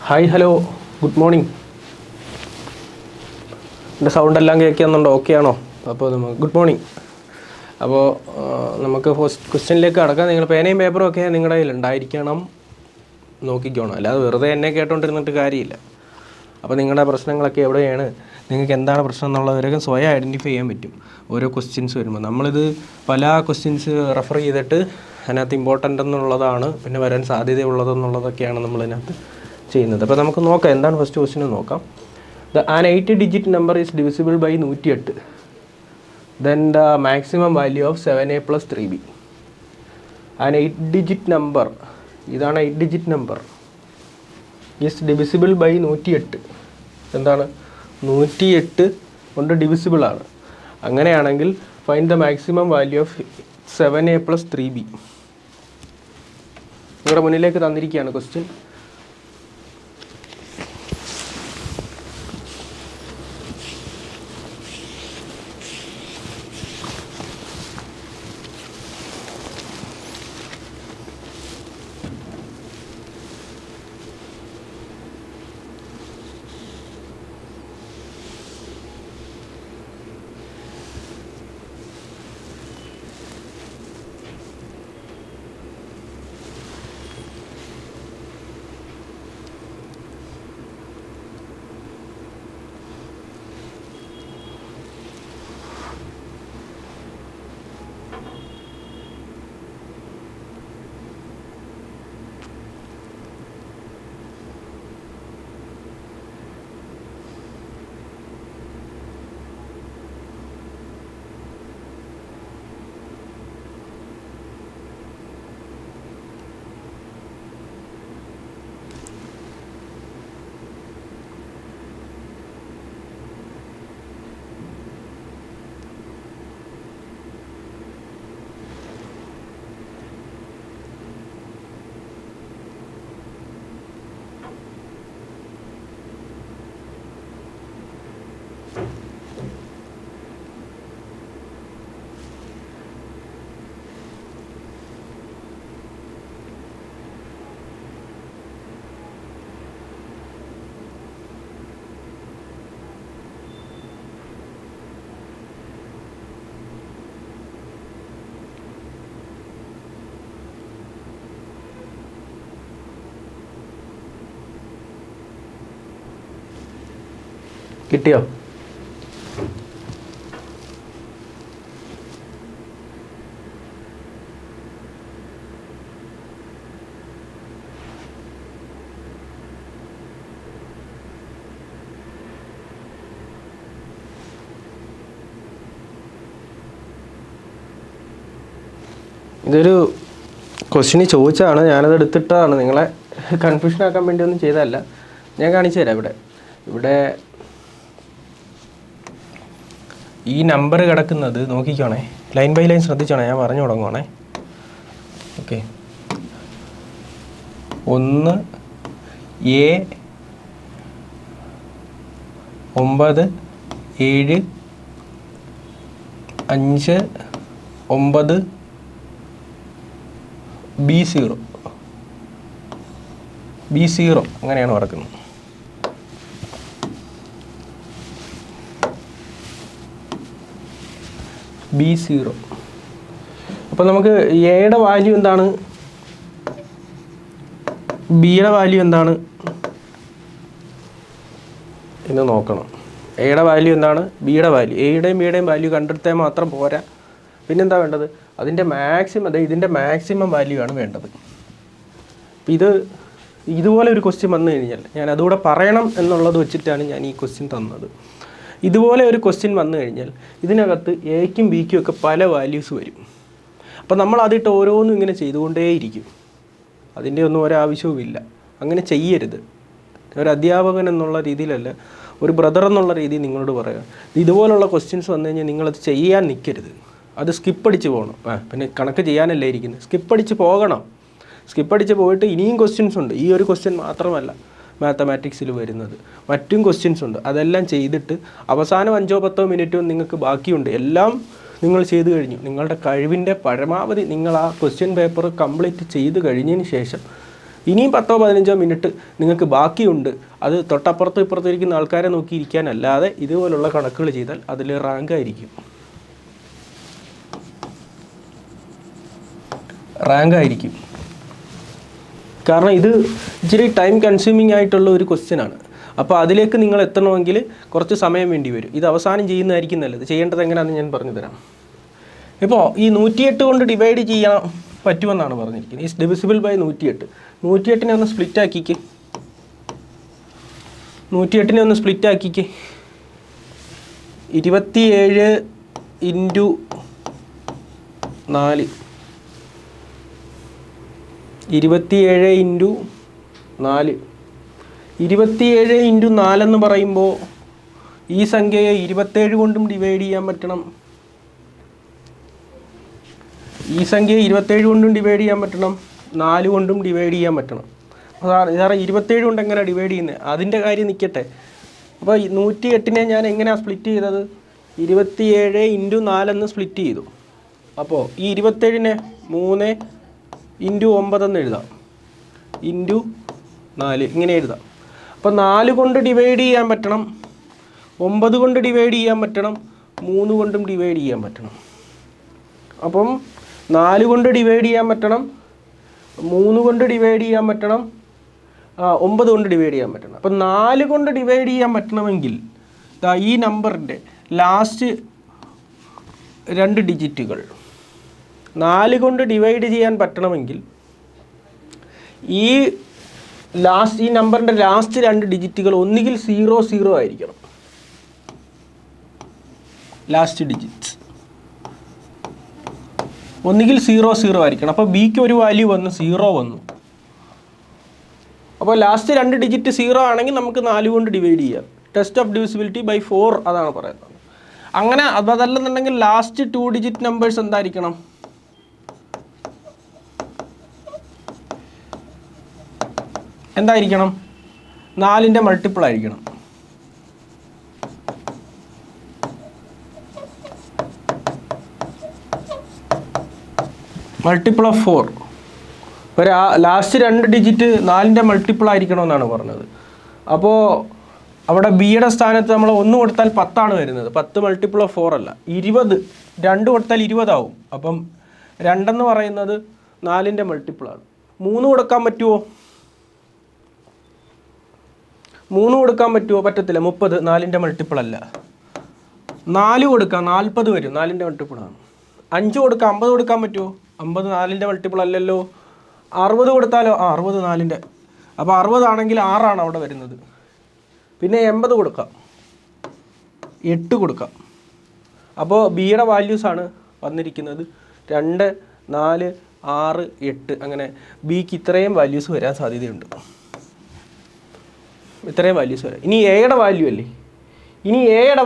Hi hello good morning. എൻ്റെ സൗണ്ടെല്ലാം കേൾക്കുന്നുണ്ടോ? Okay ആണോ? അപ്പോൾ ഗുഡ് മോർണിംഗ്. അപ്പോൾ നമുക്ക് ഫസ്റ്റ് ക്വസ്റ്റ്യനിലേക്ക് കടക്കാം. നിങ്ങൾ പേനയും പേപ്പറും ഒക്കെ നിങ്ങളുടെ കയ്യിൽ ഉണ്ടായിരിക്കണം, നോക്കിക്കോണം. അല്ലാതെ വെറുതെ എന്നെ കേട്ടോണ്ടിരുന്നിട്ട് കാര്യമില്ല. അപ്പോൾ നിങ്ങളുടെ പ്രശ്നങ്ങളൊക്കെ എവിടെയാണ്, നിങ്ങൾക്ക് എന്താണ് പ്രശ്നം എന്നുള്ളവരൊക്കെ സ്വയം ഐഡൻറ്റിഫൈ ചെയ്യാൻ പറ്റും ഓരോ ക്വസ്റ്റ്യൻസ് വരുമ്പോൾ. നമ്മളിത് പല ക്വസ്റ്റ്യൻസ് റെഫർ ചെയ്തിട്ട് അതിനകത്ത് ഇമ്പോർട്ടൻ്റ് എന്നുള്ളതാണ്, പിന്നെ വരാൻ സാധ്യതയുള്ളതെന്നുള്ളതൊക്കെയാണ് നമ്മളിതിനകത്ത് ചെയ്യുന്നത്. അപ്പോൾ നമുക്ക് നോക്കാം എന്താണ് ഫസ്റ്റ് ക്വസ്റ്റ്യൻ നോക്കാം. An 8 digit number is divisible by 108, then the maximum value of 7a plus 3b. An 8 digit number, ഇതാണ് 8 digit number, is divisible by 108. എന്താണ്? 108 കൊണ്ട് ഡിവിസിബിൾ ആണ്. അങ്ങനെയാണെങ്കിൽ find the maximum value of 7a plus 3b. നിങ്ങളുടെ മുന്നിലേക്ക് തന്നിരിക്കുകയാണ് question. കിട്ടിയോ? ഇതൊരു ക്വസ്റ്റ്യന് ചോദിച്ചതാണ്, ഞാനത് എടുത്തിട്ടതാണ്. നിങ്ങളെ കൺഫ്യൂഷൻ ആക്കാൻ വേണ്ടി ഒന്നും ചെയ്തതല്ല. ഞാൻ കാണിച്ചു തരാം. ഇവിടെ ഈ നമ്പർ കിടക്കുന്നത് നോക്കിക്കോണേ, ലൈൻ ബൈ ലൈൻ ശ്രദ്ധിച്ചോണേ, ഞാൻ പറഞ്ഞു തുടങ്ങുവാണേ. ഓക്കെ, 1 A 9 7 5 9 B0 അങ്ങനെയാണ് നടക്കുന്നത്. B0. അപ്പോൾ നമുക്ക് എയുടെ വാല്യൂ എന്താണ്, ബിയുടെ വാല്യൂ എന്താണ് എന്ന് നോക്കണം. എയുടെ വാല്യൂ എന്താണ്, ബിയുടെ വാല്യൂ. എയുടെയും ബിയുടെയും വാല്യൂ കണ്ടെടുത്താൽ മാത്രം പോരാ, പിന്നെന്താ വേണ്ടത്? അതിൻ്റെ മാക്സിമം, അതായത് ഇതിൻ്റെ മാക്സിമം വാല്യൂ ആണ് വേണ്ടത്. അപ്പോൾ ഇതുപോലെ ഒരു ക്വസ്റ്റ്യൻ വന്നു കഴിഞ്ഞാൽ, ഞാൻ അതുകൂടെ പറയണം എന്നുള്ളത് വെച്ചിട്ടാണ് ഞാൻ ഈ ക്വസ്റ്റ്യൻ തന്നത്. ഇതുപോലെ ഒരു ക്വസ്റ്റ്യൻ വന്നു കഴിഞ്ഞാൽ ഇതിനകത്ത് എയ്ക്കും ബിക്കും ഒക്കെ പല വാല്യൂസ് വരും. അപ്പോൾ നമ്മൾ അതിട്ട് ഓരോന്നും ഇങ്ങനെ ചെയ്തുകൊണ്ടേയിരിക്കും. അതിൻ്റെ ഒന്നും ഒരാവശ്യവും ഇല്ല. അങ്ങനെ ചെയ്യരുത്. ഒരു അധ്യാപകൻ എന്നുള്ള രീതിയിലല്ല, ഒരു ബ്രദർ എന്നുള്ള രീതിയിൽ നിങ്ങളോട് പറയാം, ഇതുപോലുള്ള ക്വസ്റ്റ്യൻസ് വന്നു കഴിഞ്ഞാൽ നിങ്ങളത് ചെയ്യാൻ നിൽക്കരുത്. അത് സ്കിപ്പടിച്ച് പോകണം. പിന്നെ കണക്ക് ചെയ്യാനല്ലേ ഇരിക്കുന്നത്, സ്കിപ്പടിച്ച് പോകണം. സ്കിപ്പടിച്ച് പോയിട്ട് ഇനിയും ക്വസ്റ്റ്യൻസ് ഉണ്ട്. ഈ ഒരു ക്വസ്റ്റ്യൻ മാത്രമല്ല മാത്തമാറ്റിക്സിൽ വരുന്നത്, മറ്റും ക്വസ്റ്റ്യൻസ് ഉണ്ട്. അതെല്ലാം ചെയ്തിട്ട് അവസാനം 5-10 മിനിറ്റും നിങ്ങൾക്ക് ബാക്കിയുണ്ട്. എല്ലാം നിങ്ങൾ ചെയ്തു കഴിഞ്ഞു. നിങ്ങളുടെ കഴിവിൻ്റെ പരമാവധി നിങ്ങൾ ആ ക്വസ്റ്റ്യൻ പേപ്പർ കംപ്ലീറ്റ് ചെയ്ത് കഴിഞ്ഞതിന് ശേഷം ഇനിയും 10-15 മിനിറ്റ് നിങ്ങൾക്ക് ബാക്കിയുണ്ട്. അത് തൊട്ടപ്പുറത്തും ഇപ്പുറത്തും ഇരിക്കുന്ന ആൾക്കാരെ നോക്കിയിരിക്കാനല്ലാതെ ഇതുപോലുള്ള കണക്കുകൾ ചെയ്താൽ അതിൽ റാങ്കായിരിക്കും. കാരണം ഇത് ഇച്ചിരി ടൈം കൺസ്യൂമിങ് ആയിട്ടുള്ള ഒരു ക്വസ്റ്റ്യനാണ്. അപ്പോൾ അതിലേക്ക് നിങ്ങൾ എത്തണമെങ്കിൽ കുറച്ച് സമയം വേണ്ടി വരും. ഇത് അവസാനം ചെയ്യുന്നതായിരിക്കും നല്ലത്. ചെയ്യേണ്ടത് എങ്ങനെയാണെന്ന് ഞാൻ പറഞ്ഞു തരാം. ഇപ്പോൾ ഈ 108 കൊണ്ട് ഡിവൈഡ് ചെയ്യാൻ പറ്റുമെന്നാണ് പറഞ്ഞിരിക്കുന്നത്. Is divisible by 108. 108നെ ഒന്ന് സ്പ്ലിറ്റ് ആക്കിക്ക്. 108നെ ഒന്ന് സ്പ്ലിറ്റ് ആക്കിക്ക്. 27 ഇൻറ്റു 4. 27 ഇൻറ്റു 4. 27 ഇൻറ്റു 4 എന്ന് പറയുമ്പോൾ ഈ സംഖ്യയെ 27 കൊണ്ടും ഡിവൈഡ് ചെയ്യാൻ പറ്റണം. ഈ സംഖ്യയെ 27 കൊണ്ടും ഡിവൈഡ് ചെയ്യാൻ പറ്റണം, 4 കൊണ്ടും ഡിവൈഡ് ചെയ്യാൻ പറ്റണം. അതാണ് 27 കൊണ്ട് എങ്ങനെ ഡിവൈഡ് ചെയ്യുന്നത്, അതിൻ്റെ കാര്യം നിൽക്കട്ടെ. അപ്പോൾ 108നെ ഞാൻ എങ്ങനെയാണ് സ്പ്ലിറ്റ് ചെയ്തത്? 27 ഇൻറ്റു 4 എന്ന് സ്പ്ലിറ്റ് ചെയ്തു. അപ്പോൾ ഈ 27നെ 3 ഇൻറ്റു 9 എന്ന് എഴുതാം, ഇൻറ്റു 4 ഇങ്ങനെ എഴുതാം. അപ്പോൾ 4 കൊണ്ട് ഡിവൈഡ് ചെയ്യാൻ പറ്റണം, 9 കൊണ്ട് ഡിവൈഡ് ചെയ്യാൻ പറ്റണം, 3 കൊണ്ടും ഡിവൈഡ് ചെയ്യാൻ പറ്റണം. അപ്പം 4 കൊണ്ട് ഡിവൈഡ് ചെയ്യാൻ പറ്റണം, 3 കൊണ്ട് ഡിവൈഡ് ചെയ്യാൻ പറ്റണം, 9 കൊണ്ട് ഡിവൈഡ് ചെയ്യാൻ പറ്റണം. അപ്പം 4 കൊണ്ട് ഡിവൈഡ് ചെയ്യാൻ പറ്റണമെങ്കിൽ ഈ നമ്പറിൻ്റെ ലാസ്റ്റ് 2 ഡിജിറ്റുകൾ 4 കൊണ്ട് ഡിവൈഡ് ചെയ്യാൻ പറ്റണമെങ്കിൽ ഈ നമ്പറിൻ്റെ ലാസ്റ്റ് 2 ഡിജിറ്റുകൾ ഒന്നുകിൽ 00 ആയിരിക്കണം. ലാസ്റ്റ് ഡിജിറ്റ്സ് ഒന്നുകിൽ 00 ആയിരിക്കണം. അപ്പോൾ ബിക്ക് ഒരു വാല്യൂ വന്നു, 0 വന്നു. അപ്പോൾ ലാസ്റ്റ് 2 ഡിജിറ്റ് 0 ആണെങ്കിൽ നമുക്ക് 4 കൊണ്ട് ഡിവൈഡ് ചെയ്യാം. ടെസ്റ്റ് ഓഫ് ഡിവിസിബിലിറ്റി ബൈ 4 അതാണ് പറയുന്നത്. അങ്ങനെ അതല്ലെന്നുണ്ടെങ്കിൽ ലാസ്റ്റ് 2 ഡിജിറ്റ് നമ്പേഴ്സ് എന്തായിരിക്കണം? എന്തായിരിക്കണം? 4ൻ്റെ മൾട്ടിപ്പിൾ ആയിരിക്കണം. Multiple of 4. ഒരു ലാസ്റ്റ് 2 ഡിജിറ്റ് 4ൻ്റെ മൾട്ടിപ്പിൾ ആയിരിക്കണമെന്നാണ് പറഞ്ഞത്. അപ്പോൾ അവിടെ ബിയുടെ സ്ഥാനത്ത് നമ്മൾ 1 കൊടുത്താൽ 10 വരുന്നത്. 10 മൾട്ടിപ്പിൾ ഓഫ് 4 അല്ല, 20. 2 കൊടുത്താൽ 20 ആവും. അപ്പം 2 എന്ന് പറയുന്നത് 4ൻ്റെ മൾട്ടിപ്പിളാണ്. 3 കൊടുക്കാൻ പറ്റുമോ? 3 കൊടുക്കാൻ പറ്റുമോ? പറ്റത്തില്ല. 30 4ൻ്റെ മൾട്ടിപ്പിൾ അല്ല. 4 കൊടുക്കാം, 40 വരും, 4ൻ്റെ മൾട്ടിപ്പിളാണ്. 5 കൊടുക്കാം, 50 കൊടുക്കാൻ പറ്റുമോ? 50 4ൻ്റെ മൾട്ടിപ്പിൾ അല്ലല്ലോ. 60 കൊടുത്താലോ? 60 4ൻ്റെ. അപ്പോൾ 60 ആണെങ്കിൽ 6 അവിടെ വരുന്നത്. പിന്നെ 80 കൊടുക്കാം, 8 കൊടുക്കാം. അപ്പോൾ ബിയുടെ വാല്യൂസാണ് വന്നിരിക്കുന്നത് 2, 4, 6, 8. അങ്ങനെ ബിക്ക് ഇത്രയും വാല്യൂസ് വരാൻ സാധ്യതയുണ്ട്. ഇത്രയും വാല്യൂസ് വരാം. ഇനി എയുടെ വാല്യൂ അല്ലേ? എയുടെ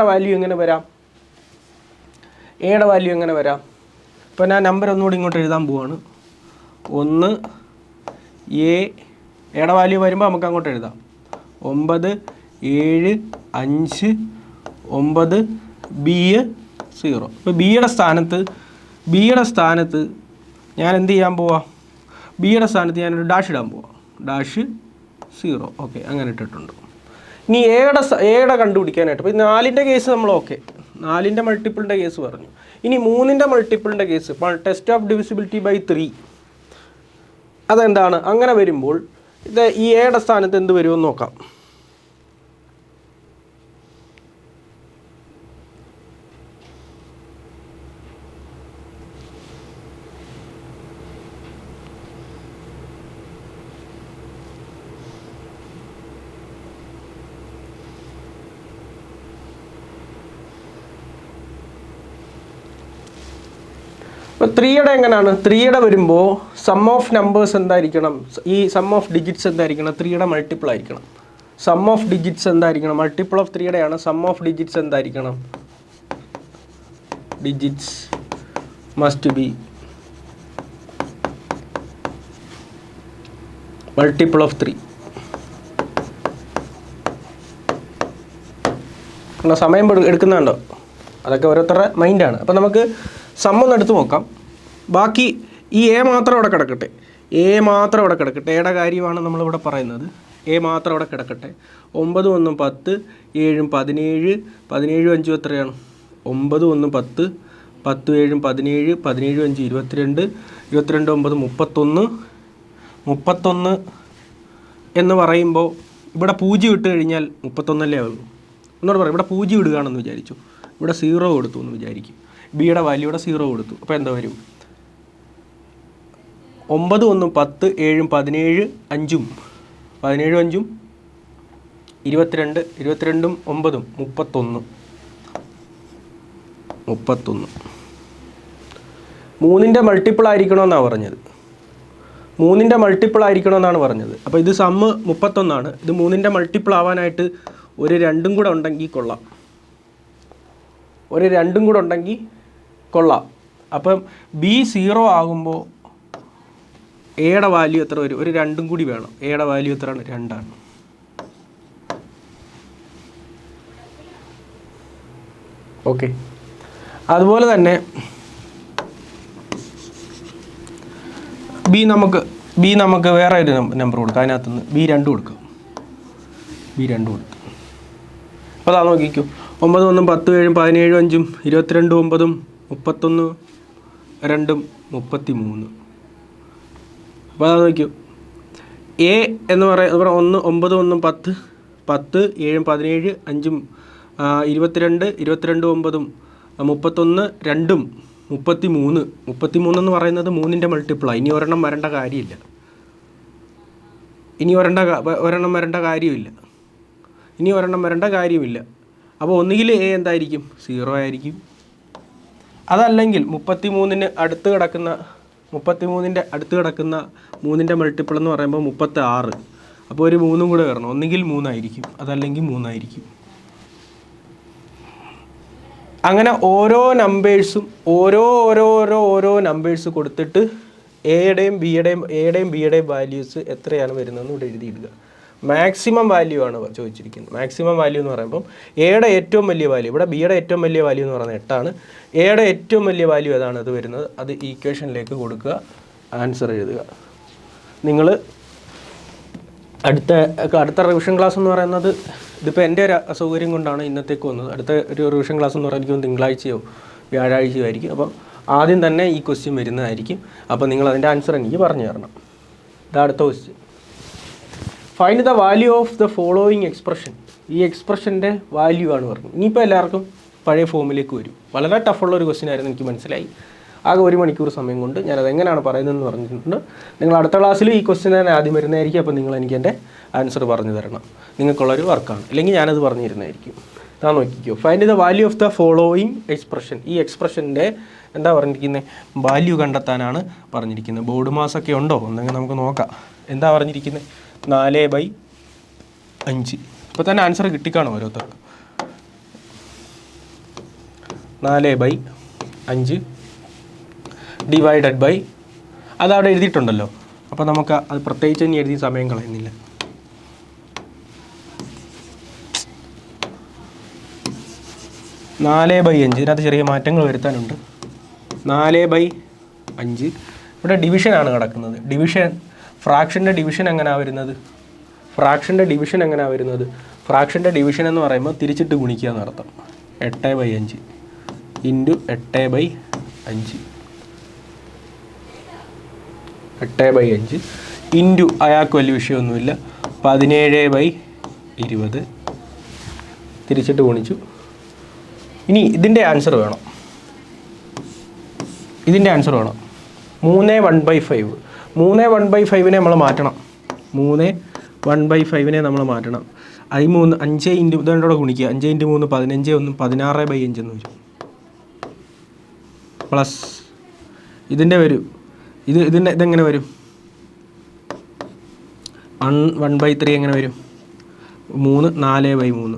വാല്യൂ എങ്ങനെ വരാം? ഇപ്പോൾ ഞാൻ നമ്പർ ഒന്നുകൂടി ഇങ്ങോട്ട് എഴുതാൻ പോവാണ്. 1 എയുടെ വാല്യൂ വരുമ്പോൾ നമുക്ക് അങ്ങോട്ട് എഴുതാം. 9, 7, 5, 9, ബി 0. ഇപ്പോൾ ബിയുടെ സ്ഥാനത്ത് ഞാൻ എന്ത് ചെയ്യാൻ പോവാം? ബിയുടെ സ്ഥാനത്ത് ഞാനൊരു ഡാഷ് ഇടാൻ പോവാം. ഡാഷ് 0. ഓക്കെ, അങ്ങനെ ഇട്ടിട്ടുണ്ട്. ഇനി എയുടെ കണ്ടുപിടിക്കാനായിട്ട് ഇപ്പോൾ 4ൻ്റെ കേസ് നമ്മൾ ഓക്കെ, 4ൻ്റെ മൾട്ടിപ്പിളിൻ്റെ കേസ് പറഞ്ഞു. ഇനി 3ൻ്റെ മൾട്ടിപ്പിളിൻ്റെ case, test of divisibility by 3. അതെന്താണ്? അങ്ങനെ വരുമ്പോൾ ഇത് ഈ എയുടെ സ്ഥാനത്ത് എന്ത് വരുമെന്ന് നോക്കാം. ഇപ്പോൾ 3യുടെ എങ്ങനെയാണ്? 3യുടെ വരുമ്പോൾ സം ഓഫ് നമ്പേഴ്സ് എന്തായിരിക്കണം? ഈ സം ഓഫ് ഡിജിറ്റ്സ് എന്തായിരിക്കണം? 3യുടെ മൾട്ടിപ്പിൾ ആയിരിക്കണം. സം ഓഫ് ഡിജിറ്റ്സ് എന്തായിരിക്കണം? മൾട്ടിപ്പിൾ ഓഫ് 3യുടെ ആണ്. സം ഓഫ് ഡിജിറ്റ്സ് എന്തായിരിക്കണം? Digits must be multiple of 3. സമയം എടുക്കുന്നുണ്ടോ? അതൊക്കെ ഓരോരുത്തരുടെ മൈൻഡാണ്. അപ്പോൾ നമുക്ക് സം ഒന്ന് എടുത്ത് നോക്കാം. ബാക്കി ഈ എ മാത്രം അവിടെ കിടക്കട്ടെ. എ മാത്രം ഇവിടെ കിടക്കട്ടെ. എയുടെ കാര്യമാണ് നമ്മളിവിടെ പറയുന്നത്. എ മാത്രം ഇവിടെ കിടക്കട്ടെ. 9 1 10, 7 17, 17 5 എത്രയാണ്? 9 1 10, 10 7 17, 17 5 22, 22 9 31. 31 എന്ന് പറയുമ്പോൾ ഇവിടെ 0 ഇട്ട് കഴിഞ്ഞാൽ 31 ആവുള്ളൂ. എന്നോട് പറയാം, ഇവിടെ 0 ഇടുകയാണെന്ന് വിചാരിച്ചു, ഇവിടെ 0 കൊടുത്തു എന്ന് വിചാരിക്കും. ബിയുടെ വാല്യൂ ഇവിടെ 0 കൊടുത്തു. അപ്പോൾ എന്താ വരും? 9 1 10, 7 17 5, 17 5 22, 22 9 31. 3ൻ്റെ മൾട്ടിപ്പിൾ ആയിരിക്കണമെന്നാണ് പറഞ്ഞത്. 3ൻ്റെ മൾട്ടിപ്പിൾ ആയിരിക്കണമെന്നാണ് പറഞ്ഞത്. അപ്പോൾ ഇത് സമ്മ് 31. ഇത് 3ൻ്റെ മൾട്ടിപ്പിൾ ആവാനായിട്ട് ഒരു 2 കൂടെ ഉണ്ടെങ്കിൽ കൊള്ളാം. ഒരു 2 കൂടെ ഉണ്ടെങ്കിൽ കൊള്ളാം. അപ്പം ബി 0 ആകുമ്പോൾ എയുടെ വാല്യൂ എത്ര വരും? ഒരു 2 കൂടി വേണം. എയുടെ വാല്യൂ എത്രയാണ്? 2 ആണ്. ഓക്കെ. അതുപോലെ തന്നെ ബി നമുക്ക് വേറെ ഒരു നമ്പർ കൊടുക്കാം. അതിനകത്തുനിന്ന് B2 കൊടുക്കാം. B2 കൊടുക്കാം. അപ്പോൾ അതാ നോക്കിക്കോ. 9 1 10 7 17 5 22 9 31 2 33. അപ്പോൾ അതാ നോക്കിയോ. എ എന്ന് പറയുന്നത് 1 9 1 10, 10 7 17 5 22 22 9 31 2 33. 33 എന്ന് പറയുന്നത് 3ൻ്റെ മൾട്ടിപ്പിളാണ്. ഇനി ഒരെണ്ണം വരേണ്ട കാര്യമില്ല. ഇനി ഒരെണ്ണം വരേണ്ട കാര്യമില്ല. അപ്പോൾ ഒന്നുകിൽ എ എന്തായിരിക്കും? 0 ആയിരിക്കും. അതല്ലെങ്കിൽ 33ൻ്റെ അടുത്ത് കിടക്കുന്ന 3ൻ്റെ മൾട്ടിപ്പിൾ എന്ന് പറയുമ്പോൾ 36. അപ്പോൾ ഒരു 3 കൂടെ വരണം. ഒന്നുകിൽ 3 ആയിരിക്കും, അതല്ലെങ്കിൽ 3 ആയിരിക്കും. അങ്ങനെ ഓരോ നമ്പേഴ്സും ഓരോ നമ്പേഴ്സ് കൊടുത്തിട്ട് എയുടെയും ബിയുടെയും വാല്യൂസ് എത്രയാണ് വരുന്നതെന്ന് ഇവിടെ എഴുതിയിടുക. മാക്സിമം വാല്യൂ ആണ് ചോദിച്ചിരിക്കുന്നത്. മാക്സിമം വാല്യൂ എന്ന് പറയുമ്പം എയുടെ ഏറ്റവും വലിയ വാല്യൂ, ഇവിടെ ബിയുടെ ഏറ്റവും വലിയ വാല്യൂ എന്ന് പറയുന്നത് 8 ആണ്. എയുടെ ഏറ്റവും വലിയ വാല്യൂ ഏതാണ് അത് വരുന്നത്? അത് ഈക്വേഷനിലേക്ക് കൊടുക്കുക, ആൻസർ എഴുതുക. നിങ്ങൾ അടുത്ത റിവിഷൻ ക്ലാസ് എന്ന് പറയുന്നത്, ഇതിപ്പോൾ എൻ്റെ ഒരു അസൗകര്യം കൊണ്ടാണ് ഇന്നത്തേക്ക് വന്നത്. അടുത്ത ഒരു റിവിഷൻ ക്ലാസ് എന്ന് പറയുന്നത് തിങ്കളാഴ്ചയോ വ്യാഴാഴ്ചയോ ആയിരിക്കും. അപ്പം ആദ്യം തന്നെ ഈ ക്വസ്റ്റ്യൻ വരുന്നതായിരിക്കും. അപ്പോൾ നിങ്ങൾ അതിൻ്റെ ആൻസർ എനിക്ക് പറഞ്ഞു തരണം. ഇത് അടുത്ത question. Find the value of the following expression. ഈ എക്സ്പ്രഷൻ്റെ വാല്യൂ ആണ് പറഞ്ഞത്. ഇനിയിപ്പോൾ എല്ലാവർക്കും പഴയ ഫോമിലേക്ക് വരും. വളരെ ടഫുള്ള ഒരു ക്വസ്റ്റ്യൻ ആയിരുന്നു, എനിക്ക് മനസ്സിലായി. ആകെ 1 മണിക്കൂർ സമയം കൊണ്ട് ഞാനത് എങ്ങനെയാണ് പറയുന്നതെന്ന് പറഞ്ഞിട്ടുണ്ട്. നിങ്ങൾ അടുത്ത ക്ലാസ്സിൽ ഈ ക്വസ്റ്റ്യൻ തന്നെ ആദ്യം വരുന്നതായിരിക്കും. അപ്പോൾ നിങ്ങൾ എനിക്ക് എൻ്റെ ആൻസർ പറഞ്ഞു തരണം. നിങ്ങൾക്കുള്ളൊരു വർക്കാണ്, അല്ലെങ്കിൽ ഞാനത് പറഞ്ഞു തരുന്നതായിരിക്കും. ഞാൻ നോക്കിക്കോ. Find the value of the following expression. ഈ എക്സ്പ്രഷൻ്റെ എന്താ പറഞ്ഞിരിക്കുന്നത്? വാല്യൂ കണ്ടെത്താനാണ് പറഞ്ഞിരിക്കുന്നത്. ബോർഡ് മാസൊക്കെ ഉണ്ടോ എന്നെങ്കിൽ നമുക്ക് നോക്കാം. എന്താ പറഞ്ഞിരിക്കുന്നത്? 4/5. ഇപ്പോൾ തന്നെ ആൻസർ കിട്ടിക്കാണോ ഓരോരുത്തർക്ക്? 4/5 ഡിവൈഡഡ് ബൈ, അതവിടെ എഴുതിയിട്ടുണ്ടല്ലോ. അപ്പോൾ നമുക്ക് അത് പ്രത്യേകിച്ച് ഇനി എഴുതി സമയം കളയുന്നില്ല. 4/5. ഇതിനകത്ത് ചെറിയ മാറ്റങ്ങൾ വരുത്താനുണ്ട്. 4/5. ഇവിടെ ഡിവിഷനാണ് കിടക്കുന്നത്. ഫ്രാക്ഷൻ്റെ ഡിവിഷൻ എങ്ങനെയാണ് വരുന്നത്? ഫ്രാക്ഷൻ്റെ ഡിവിഷൻ എന്ന് പറയുമ്പോൾ തിരിച്ചിട്ട് ഗുണിക്കുക എന്നർത്ഥം. 8/5 ഇൻറ്റു 8/5 8/5 ഇൻറ്റു, അയാൾക്ക് വലിയ വിഷയമൊന്നുമില്ല, 17/20 തിരിച്ചിട്ട് ഗുണിച്ചു. ഇനി ഇതിൻ്റെ ആൻസർ വേണം. 3/1/5. 3/1/5 നമ്മൾ മാറ്റണം. 3/1/5 നമ്മൾ മാറ്റണം. 5 ഇൻറ്റു ഇതോടെ ഗുണിക്കുക. 5 ഇൻറ്റു 3 15, 1 16/5 എന്ന് വരും. പ്ലസ് ഇതിൻ്റെ വരും. ഇതെങ്ങനെ വരും? 1/3 എങ്ങനെ വരും? 3 4/3.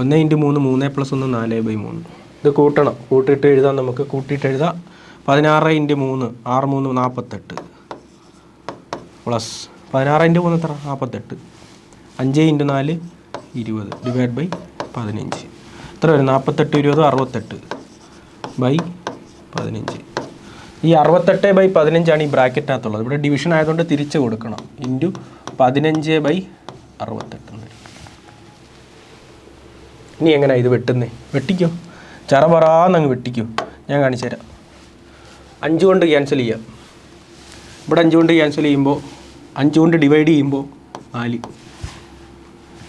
1 ഇൻറ്റു 3 3 + 1 4/3. ഇത് കൂട്ടണം. കൂട്ടിയിട്ട് എഴുതാം. 16 ഇൻറ്റു 3 6 3 48 പ്ലസ് 16 ഇൻറ്റു 3 എത്ര? 48. 5 ഇൻറ്റു 4 20 ഡിവൈഡ് ബൈ 15. എത്ര വരും? 48 20 68/15. ഈ 68/15 ഈ ബ്രാക്കറ്റിനകത്തുള്ളത്. ഇവിടെ ഡിവിഷൻ ആയതുകൊണ്ട് തിരിച്ച് കൊടുക്കണം. ഇൻറ്റു 15/68. ഇനി എങ്ങനെയാണ് ഇത് വെട്ടുന്നേ? വെട്ടിക്കോ, ചറപറാന്നങ്ങ് വെട്ടിക്കോ. ഞാൻ കാണിച്ചു തരാം. 5 കൊണ്ട് ക്യാൻസൽ ചെയ്യാം. ഇവിടെ 5 കൊണ്ട് ക്യാൻസൽ ചെയ്യുമ്പോൾ 5 കൊണ്ട് ഡിവൈഡ് ചെയ്യുമ്പോൾ 4.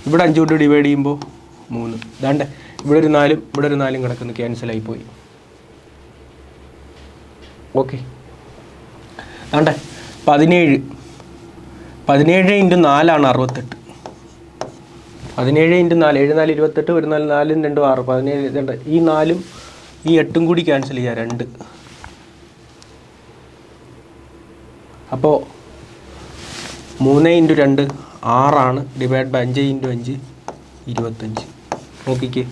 ഇവിടെ 5 കൊണ്ട് ഡിവൈഡ് ചെയ്യുമ്പോൾ 3. ഇതാണ്ട് ഇവിടെ ഒരു 4 ഇവിടെ ഒരു 4 കിടക്കുന്നു, ക്യാൻസലായിപ്പോയി. ഓക്കെ, ആണ്ടെ 17 × 4 ആണ് 68. 17 × 4 7 4 28, ഒരു 4 4 2 6 17. ഇതുണ്ട്, ഈ 4ഉം ഈ 8ഉം കൂടി ക്യാൻസൽ ചെയ്യുക, 2. അപ്പോൾ 3 × 2 6 ഡിവൈഡ് ബൈ 5 × 5 25. നോക്കിക്കേ,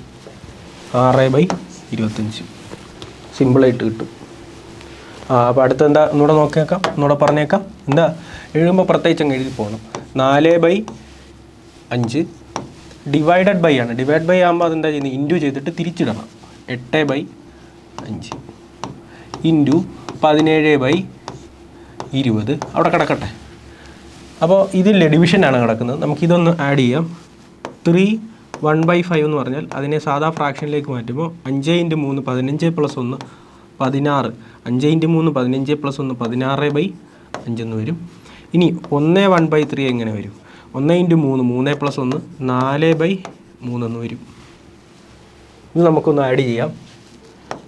6/25 സിമ്പിളായിട്ട് കിട്ടും. അപ്പോൾ അടുത്ത് എന്താ ഒന്നുകൂടെ നോക്കിയേക്കാം, ഒന്നുകൂടെ പറഞ്ഞേക്കാം. എന്താ എഴുതുമ്പോൾ പ്രത്യേകിച്ച് അങ്ങ് എഴുതി പോകണം. 4/5 ഡിവൈഡഡ് ബൈ ആണ്. ഡിവൈഡ് ബൈ ആകുമ്പോൾ അതെന്താ ചെയ്യുന്നത്? ഇൻറ്റു ചെയ്തിട്ട് തിരിച്ചിടണം. 8/5 ഇൻറ്റു 17/20 അവിടെ കിടക്കട്ടെ. അപ്പോൾ ഇതില്ലേ ഡിവിഷനാണ് കിടക്കുന്നത്. നമുക്കിതൊന്ന് ആഡ് ചെയ്യാം. 3 1/5 എന്ന് പറഞ്ഞാൽ അതിനെ സാധാ ഫ്രാക്ഷനിലേക്ക് മാറ്റുമ്പോൾ 5 × 3 15 + 1 16. 5 × 3 15 + 1 16/5 എന്ന് വരും. ഇനി 1 1/3 എങ്ങനെ വരും? 1 × 3 3 + 1 4/3 എന്ന് വരും. ഇത് നമുക്കൊന്ന് ആഡ് ചെയ്യാം.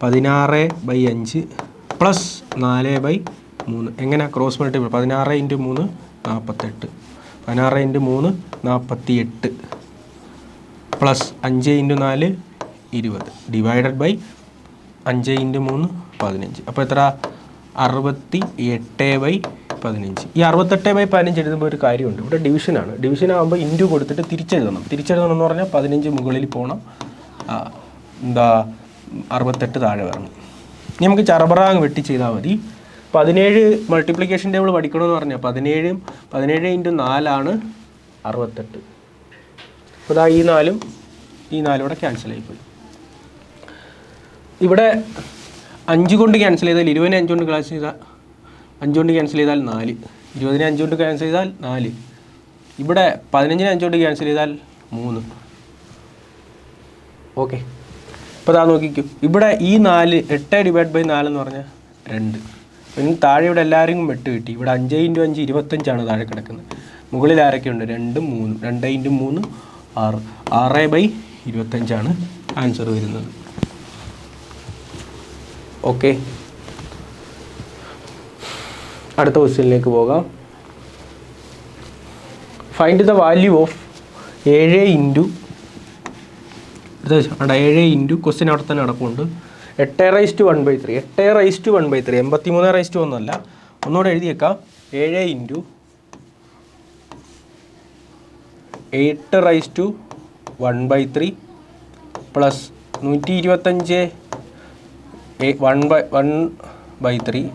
16/5 പ്ലസ് 4/3 എങ്ങനെ cross multiple? 16 × 3 48, 16 × 3 48 plus 5 × 4 20 divided by 5 × 3 15. അപ്പോൾ എത്ര? 68/15. ഈ 68/15 എഴുതുമ്പോൾ ഒരു കാര്യമുണ്ട്. ഇവിടെ ഡിവിഷനാണ്. ഡിവിഷനാകുമ്പോൾ ഇൻറ്റു കൊടുത്തിട്ട് തിരിച്ചെഴുതണം. തിരിച്ചെഴുതണം എന്ന് പറഞ്ഞാൽ 15 മുകളിൽ പോകണം, 68 താഴെ വരണം. ഇനി നമുക്ക് ചറബറാങ് വെട്ടി ചെയ്താൽ മതി. 17 മൾട്ടിപ്ലിക്കേഷൻ ടേബിൾ പഠിക്കണമെന്ന് പറഞ്ഞാൽ 17 × 4 68. അപ്പോൾ ഇതാ ഈ 4ഉം ഈ 4ഉം ഇവിടെ ക്യാൻസലായിപ്പോയി. ഇവിടെ 5 കൊണ്ട് ക്യാൻസൽ ചെയ്താൽ 20നെ 5 കൊണ്ട് ക്യാൻസൽ ചെയ്താൽ 5 കൊണ്ട് ക്യാൻസൽ ചെയ്താൽ 4, 20നെ 5 കൊണ്ട് ക്യാൻസൽ ചെയ്താൽ 4. ഇവിടെ 15നെ 5 കൊണ്ട് ക്യാൻസൽ ചെയ്താൽ 3. ഓക്കെ, ഇപ്പോൾ ഇതാ നോക്കിക്കോ. ഇവിടെ ഈ 4 8 ഡിവൈഡ് ബൈ 4 എന്ന് പറഞ്ഞാൽ 2. പിന്നെ താഴെ ഇവിടെ എല്ലാവരും വെട്ട് കിട്ടി. ഇവിടെ 5 × 5 25 താഴെ കിടക്കുന്നത്. മുകളിൽ ആരൊക്കെയുണ്ട്? 2 3. 2 × 3 6. 6/25 ആൻസർ വരുന്നത്. ഓക്കെ, അടുത്ത ക്വസ്റ്റ്യനിലേക്ക് പോകാം. Find the value of 7 × 7 question അവിടെ തന്നെ നടപ്പുണ്ട്. 8/1/3. 8/1/3 83/1 അല്ല, ഒന്നുകൂടെ എഴുതിയേക്കാം. 7 × 8/1/3 പ്ലസ് 125 1/3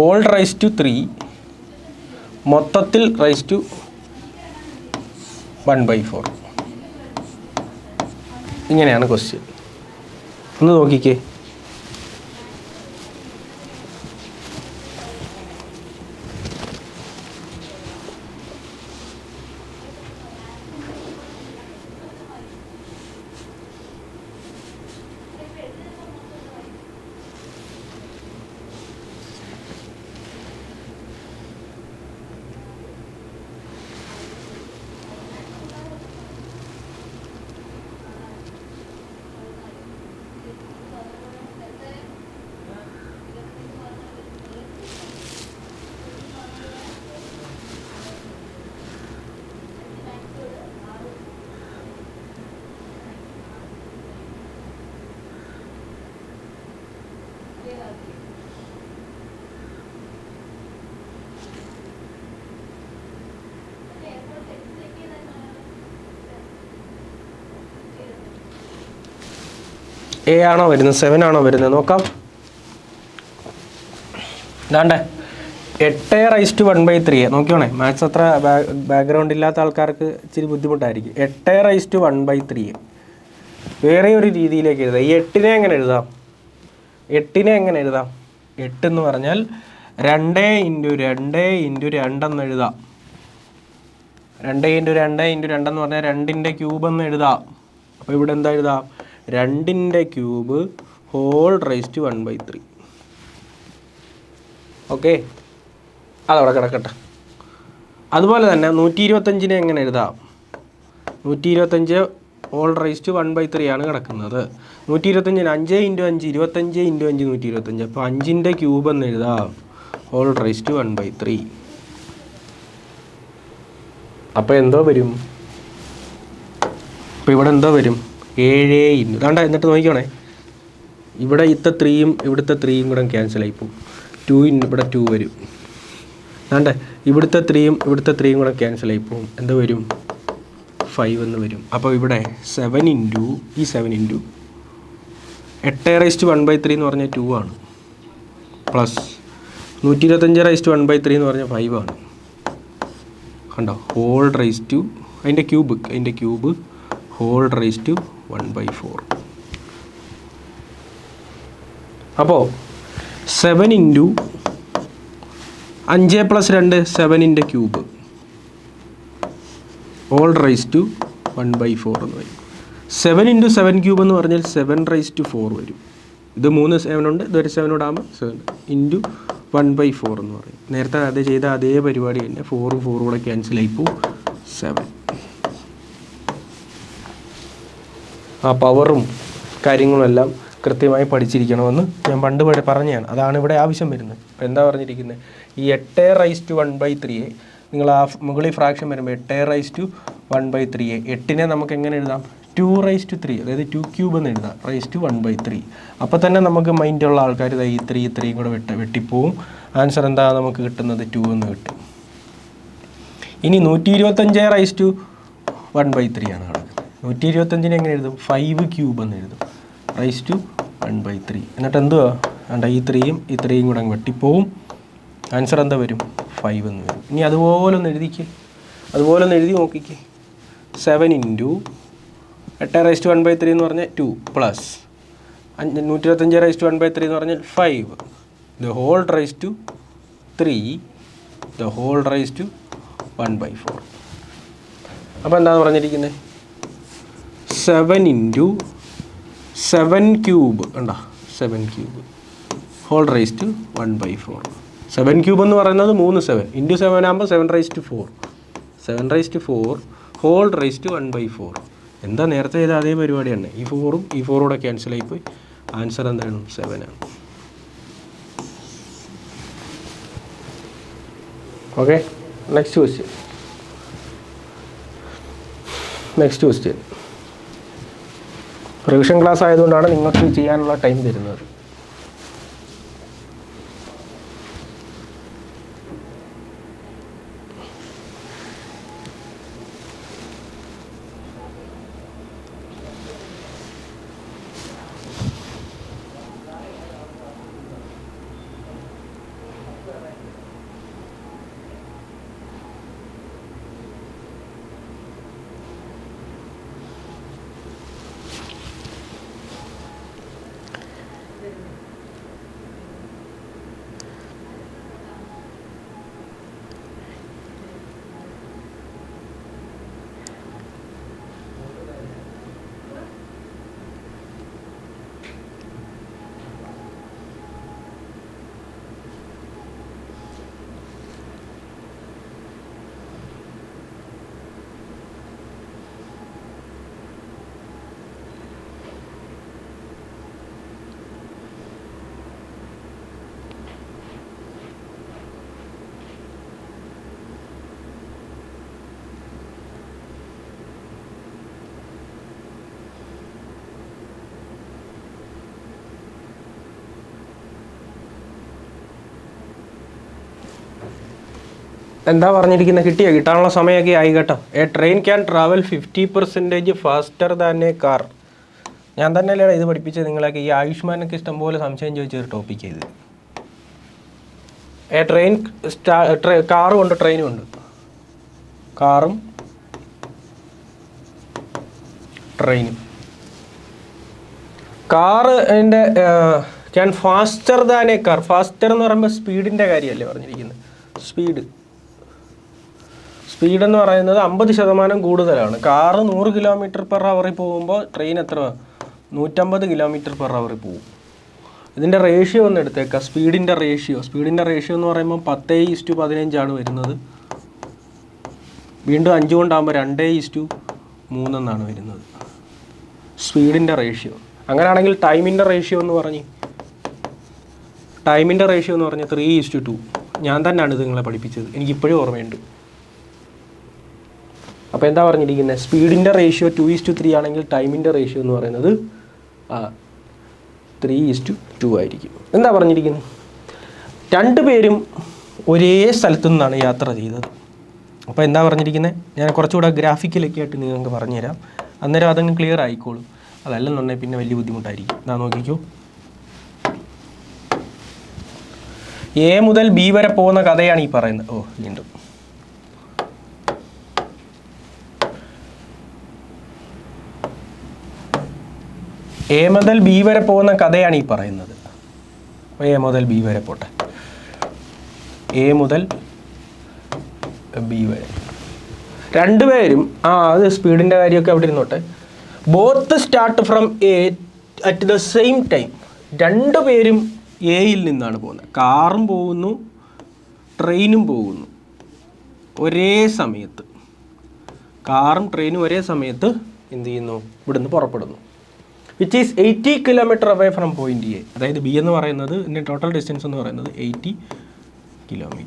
ഓൾ റൈസ് ടു 3 മൊത്തത്തിൽ റൈസ് ടു 1/4. ഇങ്ങനെയാണ് ക്വസ്റ്റ്യൻ. ഒന്ന് നോക്കിക്കേ. എ ആണോ വരുന്നത് 7 ആണോ വരുന്നത് നോക്കാം. ഇതാണ്ടേ 8/1/3 നോക്കിയോണേ. മാത്സ് അത്ര ബാക്ക്ഗ്രൗണ്ട് ഇല്ലാത്ത ആൾക്കാർക്ക് ഇച്ചിരി ബുദ്ധിമുട്ടായിരിക്കും. 8/1/3 വേറെ ഒരു രീതിയിലേക്ക് എഴുതാം. ഈ 8നെ എങ്ങനെ എഴുതാം? 8നെ എങ്ങനെ എഴുതാം? 8 എന്ന് പറഞ്ഞാൽ 2 ഇൻറ്റു 2 ഇൻറ്റു 2 എന്ന് എഴുതാം. 2 ഇൻറ്റു 2 ഇൻറ്റു 2 എന്ന് പറഞ്ഞാൽ 2ൻ്റെ ക്യൂബ് എന്ന് എഴുതാം. അപ്പോൾ ഇവിടെ എന്താ എഴുതാം? 2ൻ്റെ cube whole raise to 1/3. Okay, അതവിടെ കിടക്കട്ടെ. അതുപോലെ തന്നെ 125നെ എങ്ങനെ എഴുതാം? 125 ഹോൾ റൈസ് ടു 1/3 ആണ് കിടക്കുന്നത്. 125ന് 5 ഇൻറ്റു 5 25 ഇൻറ്റു 5 125. അപ്പോൾ 5ൻ്റെ ക്യൂബ് എന്ന് എഴുതാം ഹോൾ റൈസ് ടു 1/3. അപ്പോൾ എന്തോ വരും? അപ്പോൾ ഇവിടെ എന്തോ വരും? 7 ഇൻറ്റു വേണ്ട. എന്നിട്ട് നോക്കിക്കോണേ, ഇവിടെ ഇത്തെ 3യും ഇവിടുത്തെ 3യും കൂടെ ക്യാൻസലായി പോകും. 2 ഇവിടെ 2 വരും. വേണ്ടേ, ഇവിടുത്തെ 3യും ഇവിടുത്തെ 3യും കൂടെ ക്യാൻസലായി പോകും. എന്ത് വരും? 5 എന്ന് വരും. അപ്പോൾ ഇവിടെ 7 ഇൻറ്റു ഈ 7 ഇൻറ്റു 8/1/3 എന്ന് പറഞ്ഞാൽ 2 ആണ്, പ്ലസ് 125/1/3 എന്ന് പറഞ്ഞാൽ 5 ആണ്. കണ്ടോ? ഹോൾ റൈസ് ടു അതിൻ്റെ ക്യൂബ് ഹോൾ റൈസ് ടു 1/4. അപ്പോൾ 7 ഇൻറ്റു 5 + 2 7ൻ്റെ ക്യൂബ് ഹോൾ റൈസ് ടു 1/4 എന്ന് വരും. 7 ഇൻറ്റു 7 ക്യൂബ് എന്ന് പറഞ്ഞാൽ 7/4 വരും. ഇത് 3 7 ഉണ്ട്, ഇതൊരു 7 കൂടെ ആകുമ്പോൾ 7 ഇൻറ്റു 1/4 എന്ന് പറയും. നേരത്തെ അത് ചെയ്ത അതേ പരിപാടി തന്നെ. 4 കൂടെ ക്യാൻസലായി പോകും. 7. ആ പവറും കാര്യങ്ങളും എല്ലാം കൃത്യമായി പഠിച്ചിരിക്കണമെന്ന് ഞാൻ പണ്ട് പറഞ്ഞതാണ്. അതാണ് ഇവിടെ ആവശ്യം വരുന്നത്. അപ്പോൾ എന്താ പറഞ്ഞിരിക്കുന്നത്? ഈ 8/1/3 നിങ്ങൾ ആ മുകളിൽ ഫ്രാക്ഷൻ വരുമ്പോൾ 8/1/3 8നെ നമുക്ക് എങ്ങനെ എഴുതാം? 2/3, അതായത് 2 ക്യൂബ് എന്ന് എഴുതാം, റൈസ് ടു 1/3. അപ്പോൾ തന്നെ നമുക്ക് മൈൻഡുള്ള ആൾക്കാർ ഈ 3 കൂടെ വെട്ടിപ്പോവും. ആൻസർ എന്താ നമുക്ക് കിട്ടുന്നത്? 2 എന്ന് കിട്ടും. ഇനി 125/1/3 ആണ് കിടക്കുന്നത്. 125നെ എങ്ങനെ എഴുതും? 5 ക്യൂബ് എന്ന് എഴുതും, റൈസ് ടു 1/3. എന്നിട്ട് എന്തുവാ? വേണ്ട, ഈ 3യും കൂടെ അങ്ങ് വെട്ടിപ്പോവും. ആൻസർ എന്താ വരും? 5 എന്ന് വരും. ഇനി അതുപോലെ ഒന്ന് എഴുതി നോക്കിക്കേ. 7 ഇൻറ്റു 8/1/3 എന്ന് പറഞ്ഞാൽ 2 പ്ലസ് 125/1/3 എന്ന് പറഞ്ഞാൽ 5 the whole raise to 3 the whole raise to 1/4. അപ്പോൾ എന്താണ് പറഞ്ഞിരിക്കുന്നത്? 7 ഇൻറ്റു 7 ക്യൂബ് ഉണ്ടോ? 7 cube whole raise to 1/4. 7 cube എന്ന് പറയുന്നത് 3 7 ഇൻറ്റു 7 ആകുമ്പോൾ 7/4. 7/4 ഹോൾ റൈസ് ടു 1/4. എന്താ നേരത്തെ ചെയ്ത അതേ പരിപാടി തന്നെ. ഈ 4ഉം ഈ 4 കൂടെ ക്യാൻസലായി പോയി. ആൻസർ എന്താണ്? 7 ആണ്. Okay, next question. Revision class ആയതുകൊണ്ടാണ് നിങ്ങൾക്ക് ചെയ്യാനുള്ള ടൈം തരുന്നത്. എന്താ പറഞ്ഞിരിക്കുന്നത്? കിട്ടാനുള്ള സമയമൊക്കെ ആയി കേട്ടോ. A train can travel 50% faster than a car. ഞാൻ തന്നെയല്ലേ ഇത് പഠിപ്പിച്ചത് നിങ്ങളൊക്കെ. ഈ ആയുഷ്മാനൊക്കെ ഇഷ്ടംപോലെ സംശയം ചോദിച്ചൊരു ടോപ്പിക് ഇത്. എ ട്രെയിൻ കാറും ഉണ്ട്, ട്രെയിനും ഉണ്ട്. കാറും ട്രെയിനും. കാറിൻ്റെ can faster than a car. Faster എന്ന് പറയുമ്പോൾ സ്പീഡിൻ്റെ കാര്യമല്ലേ പറഞ്ഞിരിക്കുന്നത്. സ്പീഡ് എന്ന് പറയുന്നത് 50% കൂടുതലാണ്. കാറ് 100 km/h പോകുമ്പോൾ ട്രെയിൻ എത്ര 150 km/h പോകും. ഇതിൻ്റെ റേഷ്യോ ഒന്ന് എടുത്തേക്കാം. സ്പീഡിൻ്റെ റേഷ്യോ എന്ന് പറയുമ്പോൾ 10:15 വരുന്നത്. വീണ്ടും 5 കൊണ്ടാകുമ്പോൾ 2:3 എന്നാണ് വരുന്നത് സ്പീഡിൻ്റെ റേഷ്യോ. അങ്ങനെയാണെങ്കിൽ ടൈമിൻ്റെ റേഷ്യോ എന്ന് പറഞ്ഞ് 3:2. ഞാൻ തന്നെയാണ് ഇത് നിങ്ങളെ പഠിപ്പിച്ചത്, എനിക്കിപ്പോഴും ഓർമ്മയുണ്ട്. അപ്പോൾ എന്താ പറഞ്ഞിരിക്കുന്നത്? സ്പീഡിൻ്റെ റേഷ്യോ 2:3 ആണെങ്കിൽ ടൈമിൻ്റെ റേഷ്യോ എന്ന് പറയുന്നത് 3:2 ആയിരിക്കും. എന്താ പറഞ്ഞിരിക്കുന്നത്? 2 പേരും ഒരേ സ്ഥലത്തു നിന്നാണ് യാത്ര ചെയ്തത്. അപ്പോൾ എന്താ പറഞ്ഞിരിക്കുന്നത്? ഞാൻ കുറച്ചുകൂടെ ഗ്രാഫിക്കലൊക്കെ ആയിട്ട് നിങ്ങൾക്ക് പറഞ്ഞുതരാം, അന്നേരം അതങ്ങ് ക്ലിയർ ആയിക്കോളും. അതല്ലെന്നുണ്ടെങ്കിൽ പിന്നെ വലിയ ബുദ്ധിമുട്ടായിരിക്കും. ഞാൻ നോക്കിക്കോ, എ മുതൽ ബി വരെ പോകുന്ന കഥയാണ് ഈ പറയുന്നത്. വീണ്ടും എ മുതൽ ബി വരെ പോകുന്ന കഥയാണ് ഈ പറയുന്നത്. എ മുതൽ ബി വരെ പോട്ടെ. എ മുതൽ ബി വരെ 2 പേരും അത് സ്പീഡിൻ്റെ കാര്യമൊക്കെ അവിടെ ഇരുന്നോട്ടെ. Both start from A at the same time. 2 പേരും എയിൽ നിന്നാണ് പോകുന്നത്. കാറും പോകുന്നു, ട്രെയിനും പോകുന്നു ഒരേ സമയത്ത്. കാറും ട്രെയിനും ഒരേ സമയത്ത് എന്ത് ചെയ്യുന്നു? ഇവിടുന്ന് പുറപ്പെടുന്നു. Which is 80 km away from point A. അതായത് ബി എന്ന് പറയുന്നത് ഇതിൻ്റെ ടോട്ടൽ ഡിസ്റ്റൻസ് എന്ന് പറയുന്നത് 80 km.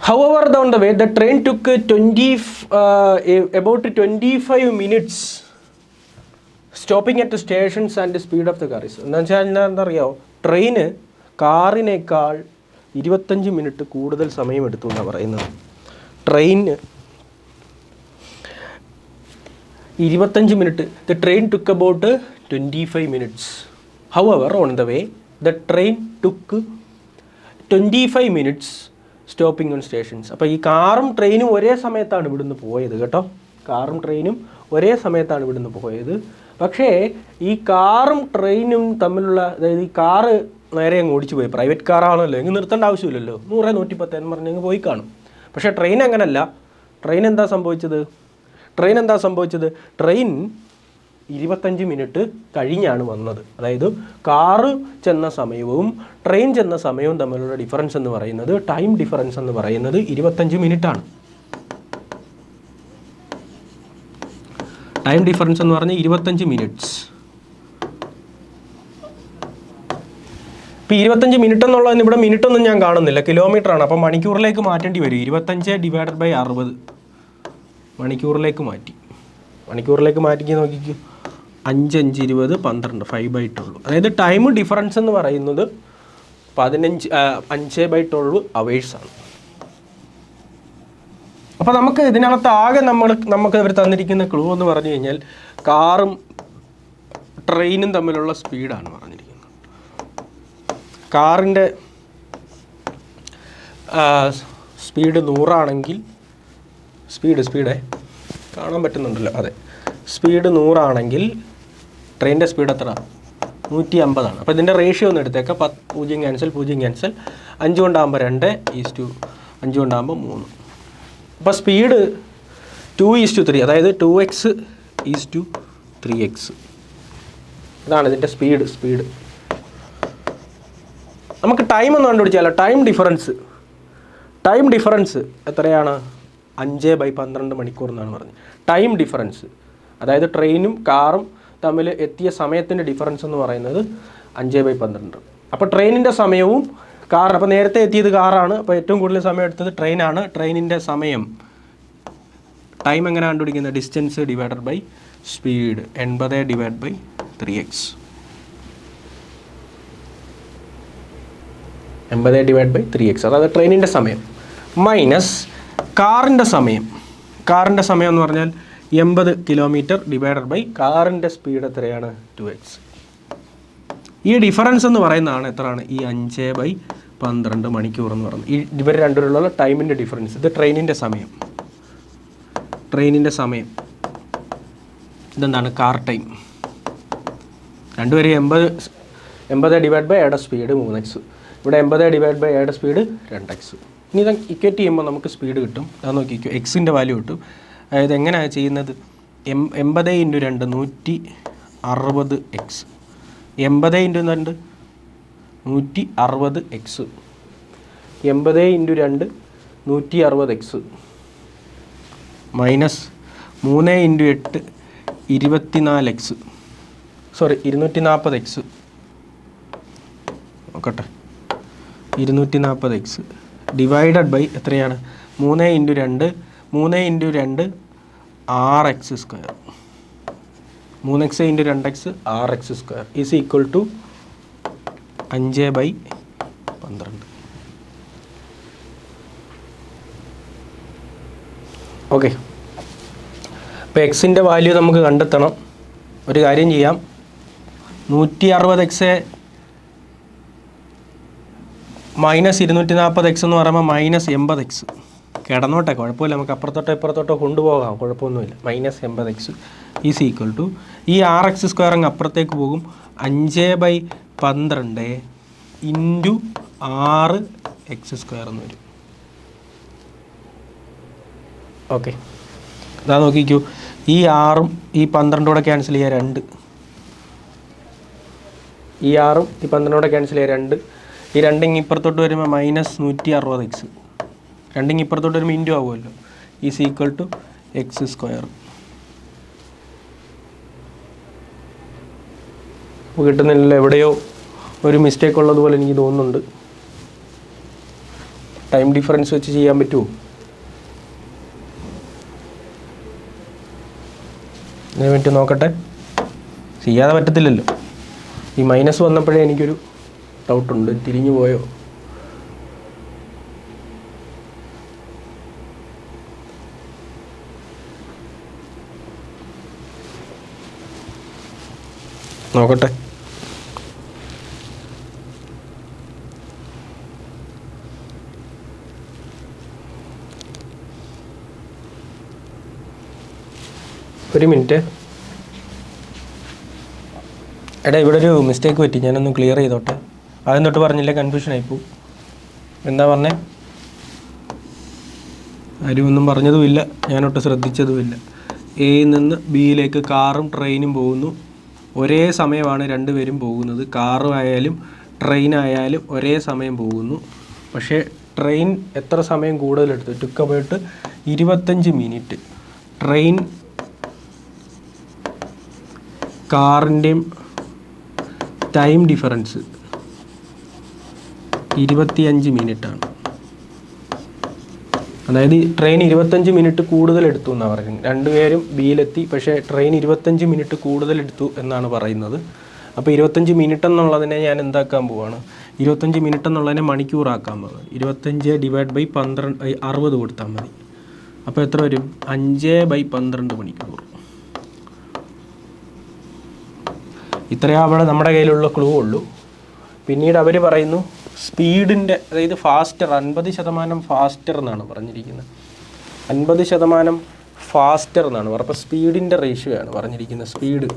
However, on the way, the train took about 25 minutes stopping at the stations and the speed of the car is. എന്താ വെച്ചാൽ എന്താ അറിയാമോ? ട്രെയിന് കാറിനേക്കാൾ 25 മിനിറ്റ് കൂടുതൽ സമയമെടുത്തു എന്നാണ് പറയുന്നത്. Train 25 minute. The train took about 25 minutes. However, on the way, the train took 25 minutes stopping on stations. അപ്പോൾ ഈ കാറും ട്രെയിനും ഒരേ സമയത്താണ് ഇവിടുന്ന് പോയത് കേട്ടോ. കാറും ട്രെയിനും ഒരേ സമയത്താണ് ഇവിടുന്ന് പോയത്. പക്ഷേ ഈ കാറും ട്രെയിനും തമ്മിലുള്ള, അതായത് ഈ കാറ് നേരെ അങ്ങ് ഓടിച്ചു പോയി, പ്രൈവറ്റ് കാറാണല്ലോ, എങ്ങ് നിർത്തേണ്ട ആവശ്യമില്ലല്ലോ, 100 110 എന്ന് പറഞ്ഞ് അങ്ങ് പോയി കാണും. പക്ഷേ ട്രെയിൻ അങ്ങനല്ല. ട്രെയിൻ എന്താ സംഭവിച്ചത്? ട്രെയിൻ 25 മിനിറ്റ് കഴിഞ്ഞാണ് വന്നത്. അതായത് കാറ് ചെന്ന സമയവും ട്രെയിൻ ചെന്ന സമയവും തമ്മിലുള്ള ഡിഫറൻസ് എന്ന് പറയുന്നത്, ടൈം ഡിഫറൻസ് എന്ന് പറയുന്നത് 25 മിനിറ്റാണ്. ടൈം ഡിഫറൻസ് എന്ന് പറഞ്ഞാൽ 25 മിനിറ്റ്സ്. ഇപ്പോൾ 25 മിനിറ്റ് എന്നുള്ളതിന് ഇവിടെ മിനിറ്റ് ഒന്നും ഞാൻ കാണുന്നില്ല, കിലോമീറ്ററാണ്. അപ്പോൾ മണിക്കൂറിലേക്ക് മാറ്റേണ്ടി വരും. 25/60 മണിക്കൂറിലേക്ക് മാറ്റിക്ക് നോക്കിക്കൂ. 5 5 20 12 5/12. അതായത് ടൈം ഡിഫറൻസ് എന്ന് പറയുന്നത് 5/12 അവേഴ്സാണ്. അപ്പോൾ നമുക്ക് ഇതിനകത്ത് ആകെ നമുക്ക് ഇവർ തന്നിരിക്കുന്ന ക്ലൂ എന്ന് പറഞ്ഞു കഴിഞ്ഞാൽ കാറും ട്രെയിനും തമ്മിലുള്ള സ്പീഡാണ് പറഞ്ഞിരിക്കുന്നത്. കാറിൻ്റെ സ്പീഡ് 100 ആണെങ്കിൽ സ്പീഡ് കാണാൻ പറ്റുന്നുണ്ടല്ലോ, അതെ, സ്പീഡ് 100 ആണെങ്കിൽ ട്രെയിനിൻ്റെ സ്പീഡ് എത്ര? 150 ആണ്. അപ്പോൾ ഇതിൻ്റെ റേഷ്യോ ഒന്ന് എടുത്തേക്കാം. 0 ക്യാൻസൽ 5 കൊണ്ടാകുമ്പോൾ 2 5 കൊണ്ടാകുമ്പോൾ 3. അപ്പോൾ സ്പീഡ് 2:3, അതായത് 2x 3x. ഇതാണ് ഇതിൻ്റെ സ്പീഡ്. നമുക്ക് ടൈം ഒന്ന് കണ്ടുപിടിച്ചാലോ. ടൈം ഡിഫറൻസ് എത്രയാണ്? 5/12 മണിക്കൂർ എന്നാണ് പറഞ്ഞത്. ടൈം ഡിഫറൻസ്, അതായത് ട്രെയിനും കാറും തമ്മിൽ എത്തിയ സമയത്തിൻ്റെ ഡിഫറൻസ് എന്ന് പറയുന്നത് 5/12. അപ്പോൾ ട്രെയിനിൻ്റെ സമയവും കാറിന്, അപ്പോൾ നേരത്തെ എത്തിയത് കാറാണ്, അപ്പോൾ ഏറ്റവും കൂടുതൽ സമയം എടുത്തത് ട്രെയിനാണ്. ട്രെയിനിൻ്റെ സമയം, ടൈം എങ്ങനെ കണ്ടുപിടിക്കുന്നത്? Distance divided by speed, 80/3x. 80/3x, അതായത് ട്രെയിനിൻ്റെ സമയം മൈനസ് കാറിൻ്റെ സമയം എന്ന് പറഞ്ഞാൽ 80 കിലോമീറ്റർ ഡിവൈഡഡ് ബൈ കാറിൻ്റെ സ്പീഡ് എത്രയാണ്? 2x. ഈ ഡിഫറൻസ് എന്ന് പറയുന്നതാണ് എത്രയാണ്? ഈ 5/12 മണിക്കൂർ എന്ന് പറയുന്നത്. ഈ ഇവർ രണ്ടുപേരുള്ള ടൈമിൻ്റെ ഡിഫറൻസ്. ഇത് ട്രെയിനിൻ്റെ സമയം. ഇതെന്താണ്? Car time. രണ്ടുപേരും 80 ഡിവൈഡ് ബൈ എയുടെ സ്പീഡ് 3x. ഇവിടെ 80 ഡിവൈഡ് ബൈ എയുടെ സ്പീഡ് 2x. ഇനി ഇത് ഇക്വേറ്റ് ചെയ്യുമ്പോൾ നമുക്ക് സ്പീഡ് കിട്ടും. അത് നോക്കിക്കോ, എക്സിൻ്റെ വാല്യൂ കിട്ടും. അതായത് എങ്ങനെയാണ് ചെയ്യുന്നത്? 80 × 2 160x. 80 × 2 160x. 80 × 2 160x minus 3 × 8 24x. Sorry 240x. നോക്കട്ടെ, 240x ഡിവൈഡഡ് ബൈ എത്രയാണ്? 3 × 2 6x square. 3x × 2x 6x square is equal to 5/12. Okay, അപ്പോൾ എക്സിൻ്റെ വാല്യൂ നമുക്ക് കണ്ടെത്തണം. ഒരു കാര്യം ചെയ്യാം, 160x മൈനസ് 240x എന്ന് പറയുമ്പോൾ -80x. കിടന്നോട്ടെ, കുഴപ്പമില്ല, നമുക്ക് അപ്പുറത്തോട്ടോ ഇപ്പുറത്തോട്ടോ കൊണ്ടുപോകാം, കുഴപ്പമൊന്നുമില്ല. -80x ഈസ് ഈക്വൽ ടു ഈ 6x സ്ക്വയർ അങ്ങ് അപ്പുറത്തേക്ക് പോകും. 5/12 ഇൻറ്റു 6x സ്ക്വയർ എന്ന് വരും. ഓക്കെ, അതാ നോക്കിക്കൂ, ഈ 6ഉം ഈ 12 കൂടെ ക്യാൻസൽ ചെയ്യുക 2. ഈ 6ഉം ഈ 12 കൂടെ ക്യാൻസൽ ചെയ്യുക 2. ഈ 2 ഇപ്പുറത്തോട്ട് വരുമ്പോൾ -160x. 2 ഇപ്പുറത്തോട്ട് വരുമ്പോൾ ഇൻറ്റു ആവുമല്ലോ. Is equal to x square. ഇപ്പോൾ കിട്ടുന്നില്ല, എവിടെയോ ഒരു മിസ്റ്റേക്ക് ഉള്ളതുപോലെ എനിക്ക് തോന്നുന്നുണ്ട്. ടൈം ഡിഫറൻസ് വെച്ച് ചെയ്യാൻ പറ്റുമോ? ഇതിനെ പറ്റി നോക്കട്ടെ. ചെയ്യാതെ പറ്റത്തില്ലല്ലോ. ഈ മൈനസ് വന്നപ്പോഴേ എനിക്കൊരു ഡൗട്ടുണ്ട്, തിരിഞ്ഞു പോയോ? നോക്കട്ടെ. ഒരു മിനിറ്റ്. എടാ, ഇവിടെ ഒരു മിസ്റ്റേക്ക് പറ്റി, ഞാനൊന്ന് ക്ലിയർ ചെയ്തോട്ടെ. ആദ്യം തൊട്ട് പറഞ്ഞില്ലേ, കൺഫ്യൂഷൻ ആയിപ്പോവും. എന്താ പറഞ്ഞേ? ആരും ഒന്നും പറഞ്ഞതുമില്ല, ഞാനൊട്ട് ശ്രദ്ധിച്ചതുമില്ല. എയിൽ നിന്ന് ബിയിലേക്ക് കാറും ട്രെയിനും പോകുന്നു. ഒരേ സമയമാണ് രണ്ടുപേരും പോകുന്നത്. കാറും ആയാലും ട്രെയിനായാലും ഒരേ സമയം പോകുന്നു. പക്ഷേ ട്രെയിൻ എത്ര സമയം കൂടുതലെടുത്തു? Took about 25 minute. ട്രെയിൻ കാറിൻ്റെയും ടൈം ഡിഫറൻസ് 25 മിനിറ്റാണ്. അതായത് ട്രെയിൻ 25 മിനിറ്റ് കൂടുതൽ എടുത്തു എന്നാണ് പറയുന്നത്. രണ്ടുപേരും ബിയിലെത്തി, പക്ഷേ ട്രെയിൻ 25 മിനിറ്റ് കൂടുതൽ എടുത്തു എന്നാണ് പറയുന്നത്. അപ്പോൾ 25 മിനിറ്റ് എന്നുള്ളതിനെ ഞാൻ എന്താക്കാൻ പോവാണ്? 25 മിനിറ്റ് എന്നുള്ളതിനെ മണിക്കൂറാക്കാൻ പോകുന്നത്. 25 ഡിവൈഡ് ബൈ 60 കൊടുത്താൽ മതി. അപ്പോൾ എത്ര വരും? 5/12 മണിക്കൂർ. ഇത്രയും അവിടെ നമ്മുടെ കയ്യിലുള്ള ക്ലൂ ഉള്ളൂ. പിന്നീട് അവർ പറയുന്നു സ്പീഡിൻ്റെ, അതായത് ഫാസ്റ്റർ 50% ഫാസ്റ്റർ എന്നാണ് പറഞ്ഞിരിക്കുന്നത്. 50% ഫാസ്റ്റർ എന്നാണ് പറഞ്ഞത്. അപ്പോൾ സ്പീഡിൻ്റെ റേഷ്യോ ആണ് പറഞ്ഞിരിക്കുന്നത്. സ്പീഡ്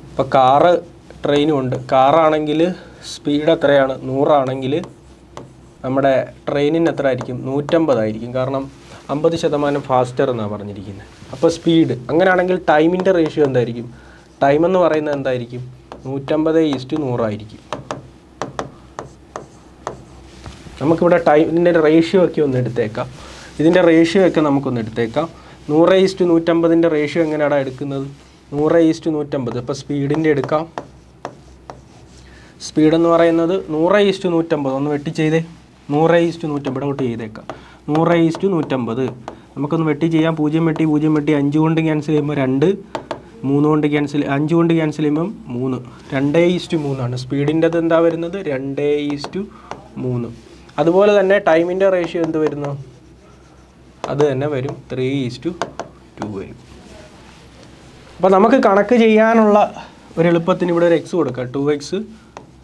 ഇപ്പോൾ കാറ് ട്രെയിനും ഉണ്ട്. കാറാണെങ്കിൽ സ്പീഡ് എത്രയാണ്? 100 ആണെങ്കിൽ നമ്മുടെ ട്രെയിനിന് എത്ര ആയിരിക്കും? 150 ആയിരിക്കും. കാരണം 50% ഫാസ്റ്റർ എന്നാണ് പറഞ്ഞിരിക്കുന്നത്. അപ്പോൾ സ്പീഡ് അങ്ങനെയാണെങ്കിൽ ടൈമിൻ്റെ റേഷ്യോ എന്തായിരിക്കും? ടൈം എന്ന് പറയുന്നത് എന്തായിരിക്കും? 150:100 ആയിരിക്കും. നമുക്കിവിടെ ടൈമിൻ്റെ റേഷ്യോ ഒക്കെ ഒന്ന് എടുത്തേക്കാം. ഇതിൻ്റെ റേഷ്യോ ഒക്കെ നമുക്കൊന്ന് എടുത്തേക്കാം. 100:150 റേഷ്യോ എങ്ങനെയാണ് എടുക്കുന്നത്? 100:150. അപ്പോൾ സ്പീഡിൻ്റെ എടുക്കാം. സ്പീഡെന്ന് പറയുന്നത് 100:150. ഒന്ന് വെട്ടി ചെയ്തേ. 100:150 ഇവിടെ തൊട്ട് ചെയ്തേക്കാം. 100:150 നമുക്കൊന്ന് വെട്ടി ചെയ്യാം. 0 വെട്ടി 0 വെട്ടി 5 കൊണ്ട് ക്യാൻസൽ ചെയ്യുമ്പോൾ 2, 3 കൊണ്ട് ക്യാൻസൽ, 5 കൊണ്ട് ക്യാൻസൽ ചെയ്യുമ്പം 3. 2:3 ആണ് സ്പീഡിൻ്റെത്. എന്താ വരുന്നത്? 2:3. അതുപോലെ തന്നെ ടൈമിൻ്റെ റേഷ്യോ എന്ത് വരുന്നു? അത് തന്നെ വരും, 3:2 വരും. അപ്പോൾ നമുക്ക് കണക്ക് ചെയ്യാനുള്ള ഒരു എളുപ്പത്തിന് ഇവിടെ ഒരു എക്സ് കൊടുക്കാം. 2x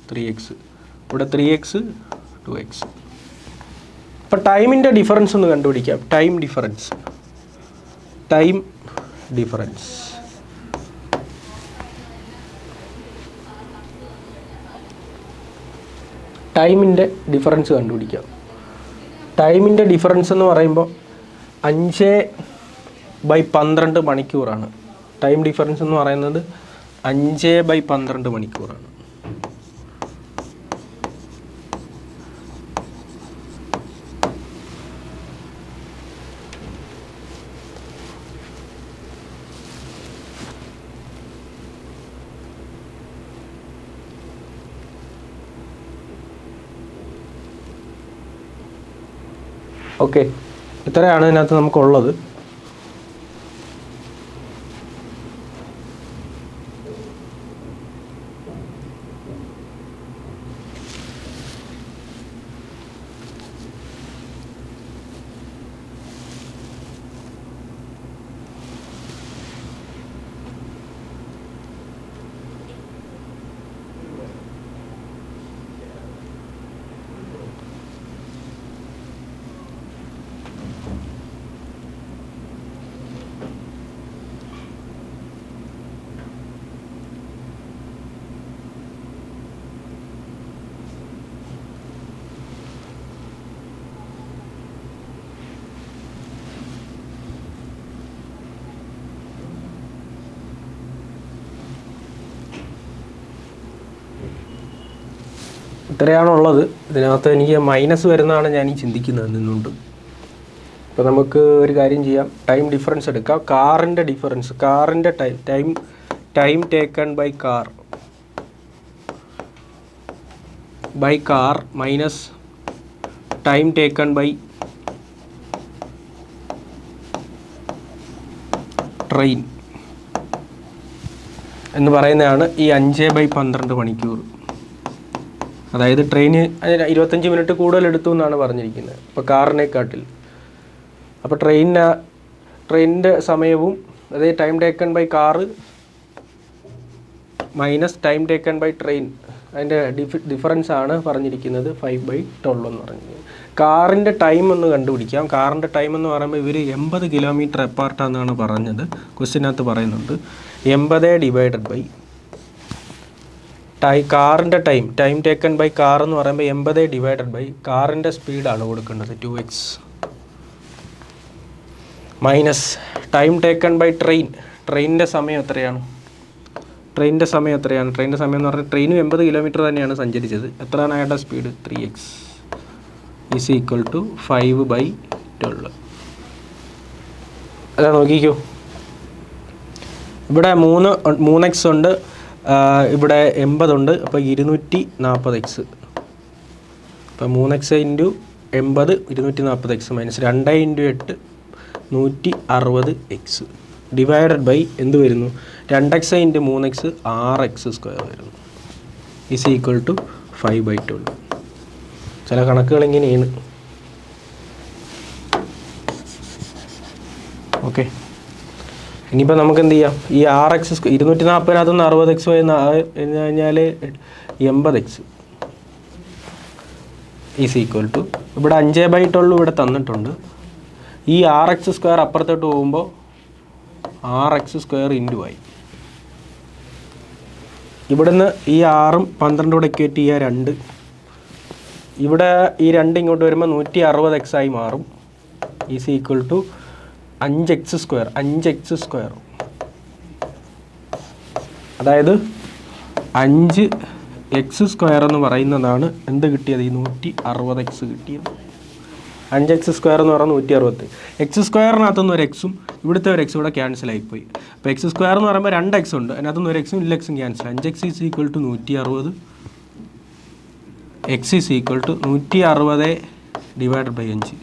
3x, ഇവിടെ 3x 2x. അപ്പോൾ ടൈമിൻ്റെ ഡിഫറൻസ് ഒന്ന് കണ്ടുപിടിക്കാം. ടൈം ഡിഫറൻസ് ടൈമിൻ്റെ ഡിഫറൻസ് കണ്ടുപിടിക്കാം. ടൈമിൻ്റെ ഡിഫറൻസ് എന്ന് പറയുമ്പോൾ 5/12 മണിക്കൂറാണ്. ടൈം ഡിഫറൻസ് എന്ന് പറയുന്നത് 5/12 മണിക്കൂറാണ്. ഓക്കെ, ഇത്രയാണ് ഇതിനകത്ത് നമുക്കുള്ളത്. ഇത്രയാണുള്ളത്. ഇതിനകത്ത് എനിക്ക് മൈനസ് വരുന്നതാണ് ഞാൻ ഈ ചിന്തിക്കുന്നത് നിന്നുകൊണ്ട്. ഇപ്പോൾ നമുക്ക് ഒരു കാര്യം ചെയ്യാം, ടൈം ഡിഫറൻസ് എടുക്കാം. കാറിൻ്റെ ഡിഫറൻസ്, കാറിൻ്റെ time taken by car minus time taken by train എന്ന് പറയുന്നതാണ് ഈ 5/12 മണിക്കൂർ. അതായത് ട്രെയിന് 25 മിനിറ്റ് കൂടുതൽ എടുത്തു എന്നാണ് പറഞ്ഞിരിക്കുന്നത് ഇപ്പോൾ കാറിനെക്കാട്ടിൽ. അപ്പോൾ ട്രെയിനിൻ്റെ സമയവും അതായത് time taken by car minus time taken by train, അതിൻ്റെ ഡിഫറൻസ് ആണ് പറഞ്ഞിരിക്കുന്നത് 5/12 എന്ന് പറഞ്ഞത്. കാറിൻ്റെ ടൈം ഒന്ന് കണ്ടുപിടിക്കാം. കാറിൻ്റെ ടൈം എന്ന് പറയുമ്പോൾ ഇവർ 80 കിലോമീറ്റർ എപ്പാർട്ടാണെന്നാണ് പറഞ്ഞത്. ക്വസ്റ്റ്യനകത്ത് പറയുന്നുണ്ട് 80 കാറിൻ്റെ ടൈം ടേക്കൺ ബൈ കാർ എന്ന് പറയുമ്പോൾ 80 കാറിൻ്റെ സ്പീഡാണ് കൊടുക്കേണ്ടത് 2x minus time taken by ട്രെയിനിൻ്റെ സമയം എത്രയാണ്? ട്രെയിനിൻ്റെ സമയം എന്ന് പറഞ്ഞാൽ ട്രെയിനും 80 കിലോമീറ്റർ തന്നെയാണ് സഞ്ചരിച്ചത്. എത്രയാണ് അയാളുടെ speed? 3x is equal to 5/12. അതാ നോക്കിക്കോ, ഇവിടെ 3x ഉണ്ട്, ഇവിടെ 80 ഉണ്ട്. അപ്പോൾ 240x. അപ്പോൾ 3x into 80 240x minus 2 into 8 160x divided by എന്ത് വരുന്നു? 2x ഇൻറ്റു 3x 6x² വരുന്നു. Is equal to 5/12. ചില കണക്കുകൾ ഇങ്ങനെയാണ്. ഓക്കെ, ഇനിയിപ്പോൾ നമുക്ക് എന്ത് ചെയ്യാം? ഈ 6x 240-ന് 60x എന്ന് കഴിഞ്ഞാൽ 80x ഈസ് ഈക്വൽ ടു ഇവിടെ 5/12 ഇവിടെ തന്നിട്ടുണ്ട്. ഈ 6x² അപ്പുറത്തോട്ട് പോകുമ്പോൾ 6x² ഇൻറ്റു ആയി. ഇവിടുന്ന് ഈ 6ഉം 12 കൂടെ ഇക്വേറ്റ് ചെയ്യുക 2. ഇവിടെ ഈ 2 ഇങ്ങോട്ട് വരുമ്പോൾ 160x ആയി മാറും. Is equal to 5x². അതായത് 5x² എന്ന് പറയുന്നതാണ് എന്ത് കിട്ടിയത്? ഈ 160x കിട്ടിയത്. 5x² എന്ന് പറഞ്ഞാൽ 160. x²-നകത്തുനിന്ന് ഒരു എക്സും ഇവിടുത്തെ ഒരു എക്സ് ഇവിടെ ക്യാൻസൽ ആയിപ്പോയി. അപ്പോൾ x² എന്ന് പറയുമ്പോൾ 2x ഉണ്ട്, അതിനകത്തുനിന്ന് ഒരു എക്സും ഇല്ലെക്സും cancel. 5x is equal to 160, x is equal to 160/5.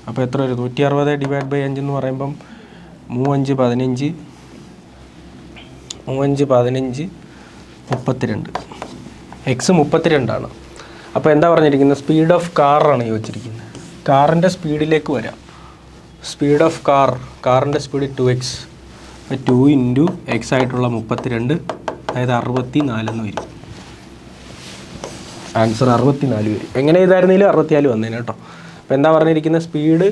അപ്പോൾ എത്ര വരും? 160/5 എന്ന് പറയുമ്പം 3×5 = 15, 3×5 = 32. എക്സ് 32 അപ്പോൾ എന്താ പറഞ്ഞിരിക്കുന്നത്? സ്പീഡ് ഓഫ് കാറാണ് ചോദിച്ചിരിക്കുന്നത്. കാറിൻ്റെ സ്പീഡിലേക്ക് വരാം. സ്പീഡ് ഓഫ് കാറിൻ്റെ സ്പീഡ് 2x. 2 ഇൻറ്റു എക്സ് ആയിട്ടുള്ള 32, അതായത് 64 എന്ന് വരും. ആൻസർ 64 വരും. എങ്ങനെ ചെയ്തായിരുന്നെങ്കിലും 64 വന്നേനെ കേട്ടോ. അപ്പോൾ എന്താ പറഞ്ഞിരിക്കുന്നത്? സ്പീഡ്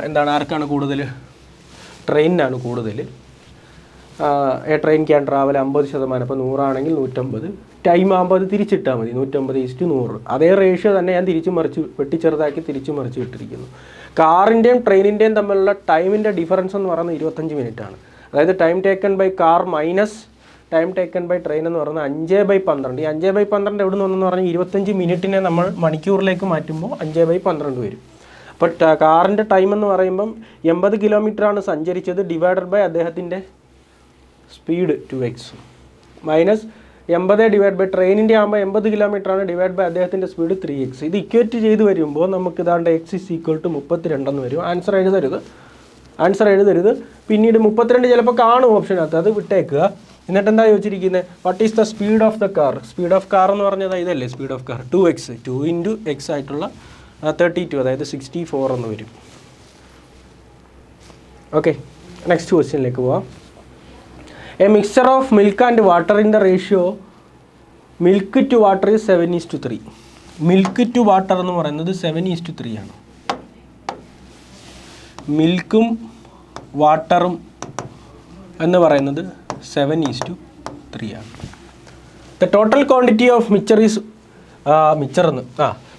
എന്താണ്? ആർക്കാണ് കൂടുതൽ? ട്രെയിനിനാണ് കൂടുതൽ. എ ട്രെയിൻ ക്യാൻ ട്രാവൽ 50%, അപ്പോൾ 100 ആണെങ്കിൽ 150. ടൈം ആകുമ്പോൾ അത് തിരിച്ചിട്ടാൽ മതി, 150:100. അതേ റേഷ്യോ തന്നെ ഞാൻ തിരിച്ചു മറിച്ച് വെട്ടിച്ചെറുതാക്കി തിരിച്ചു മറിച്ച് ഇട്ടിരിക്കുന്നു. കാറിൻ്റെയും ട്രെയിനിൻ്റെയും തമ്മിലുള്ള ടൈമിൻ്റെ ഡിഫറൻസ് എന്ന് പറയുന്നത് 25 മിനിറ്റാണ്. അതായത് time taken by car minus time taken by train എന്ന് പറയുന്നത് 5/12. ഈ 5/12 എവിടെ നിന്ന് വന്നെന്ന് പറഞ്ഞാൽ 25 മിനിറ്റിനെ നമ്മൾ മണിക്കൂറിലേക്ക് മാറ്റുമ്പോൾ 5/12 വരും. അപ്പോൾ കാറിൻ്റെ ടൈം എന്ന് പറയുമ്പം 80 കിലോമീറ്ററാണ് സഞ്ചരിച്ചത്, ഡിവൈഡഡ് ബൈ അദ്ദേഹത്തിൻ്റെ speed 2x minus 80 divide by ട്രെയിനിൻ്റെ ആകുമ്പോൾ 80 കിലോമീറ്ററാണ്, ഡിവൈഡ് ബൈ അദ്ദേഹത്തിൻ്റെ സ്പീഡ് 3x. ഇത് ഇക്വേറ്റ് ചെയ്ത് വരുമ്പോൾ നമുക്ക് ഇതാണ്ട് x = 32 എന്ന് വരും. ആൻസർ എഴുതരുത്. പിന്നീട് 32 ചിലപ്പോൾ കാണും ഓപ്ഷനകത്ത്, അത് വിട്ടേക്കുക. എന്നിട്ട് എന്താ ചോദിച്ചിരിക്കുന്നത്, what is the speed of the car? Speed of car എന്ന് പറഞ്ഞത് ഇതല്ലേ speed of car, 2x, 2 × x ആയിട്ടുള്ള 32, അതായത് 64 എന്ന് വരും. ഓക്കെ, നെക്സ്റ്റ് ക്വസ്റ്റ്യനിലേക്ക് പോവാം. A mixture of milk and water in the ratio milk to water is 7:3. Milk to water എന്ന് പറയുന്നത് 7:3 ആണ്. മിൽക്കും വാട്ടറും എന്ന് പറയുന്നത് 7:3 ആണ്. The total quantity of mixture is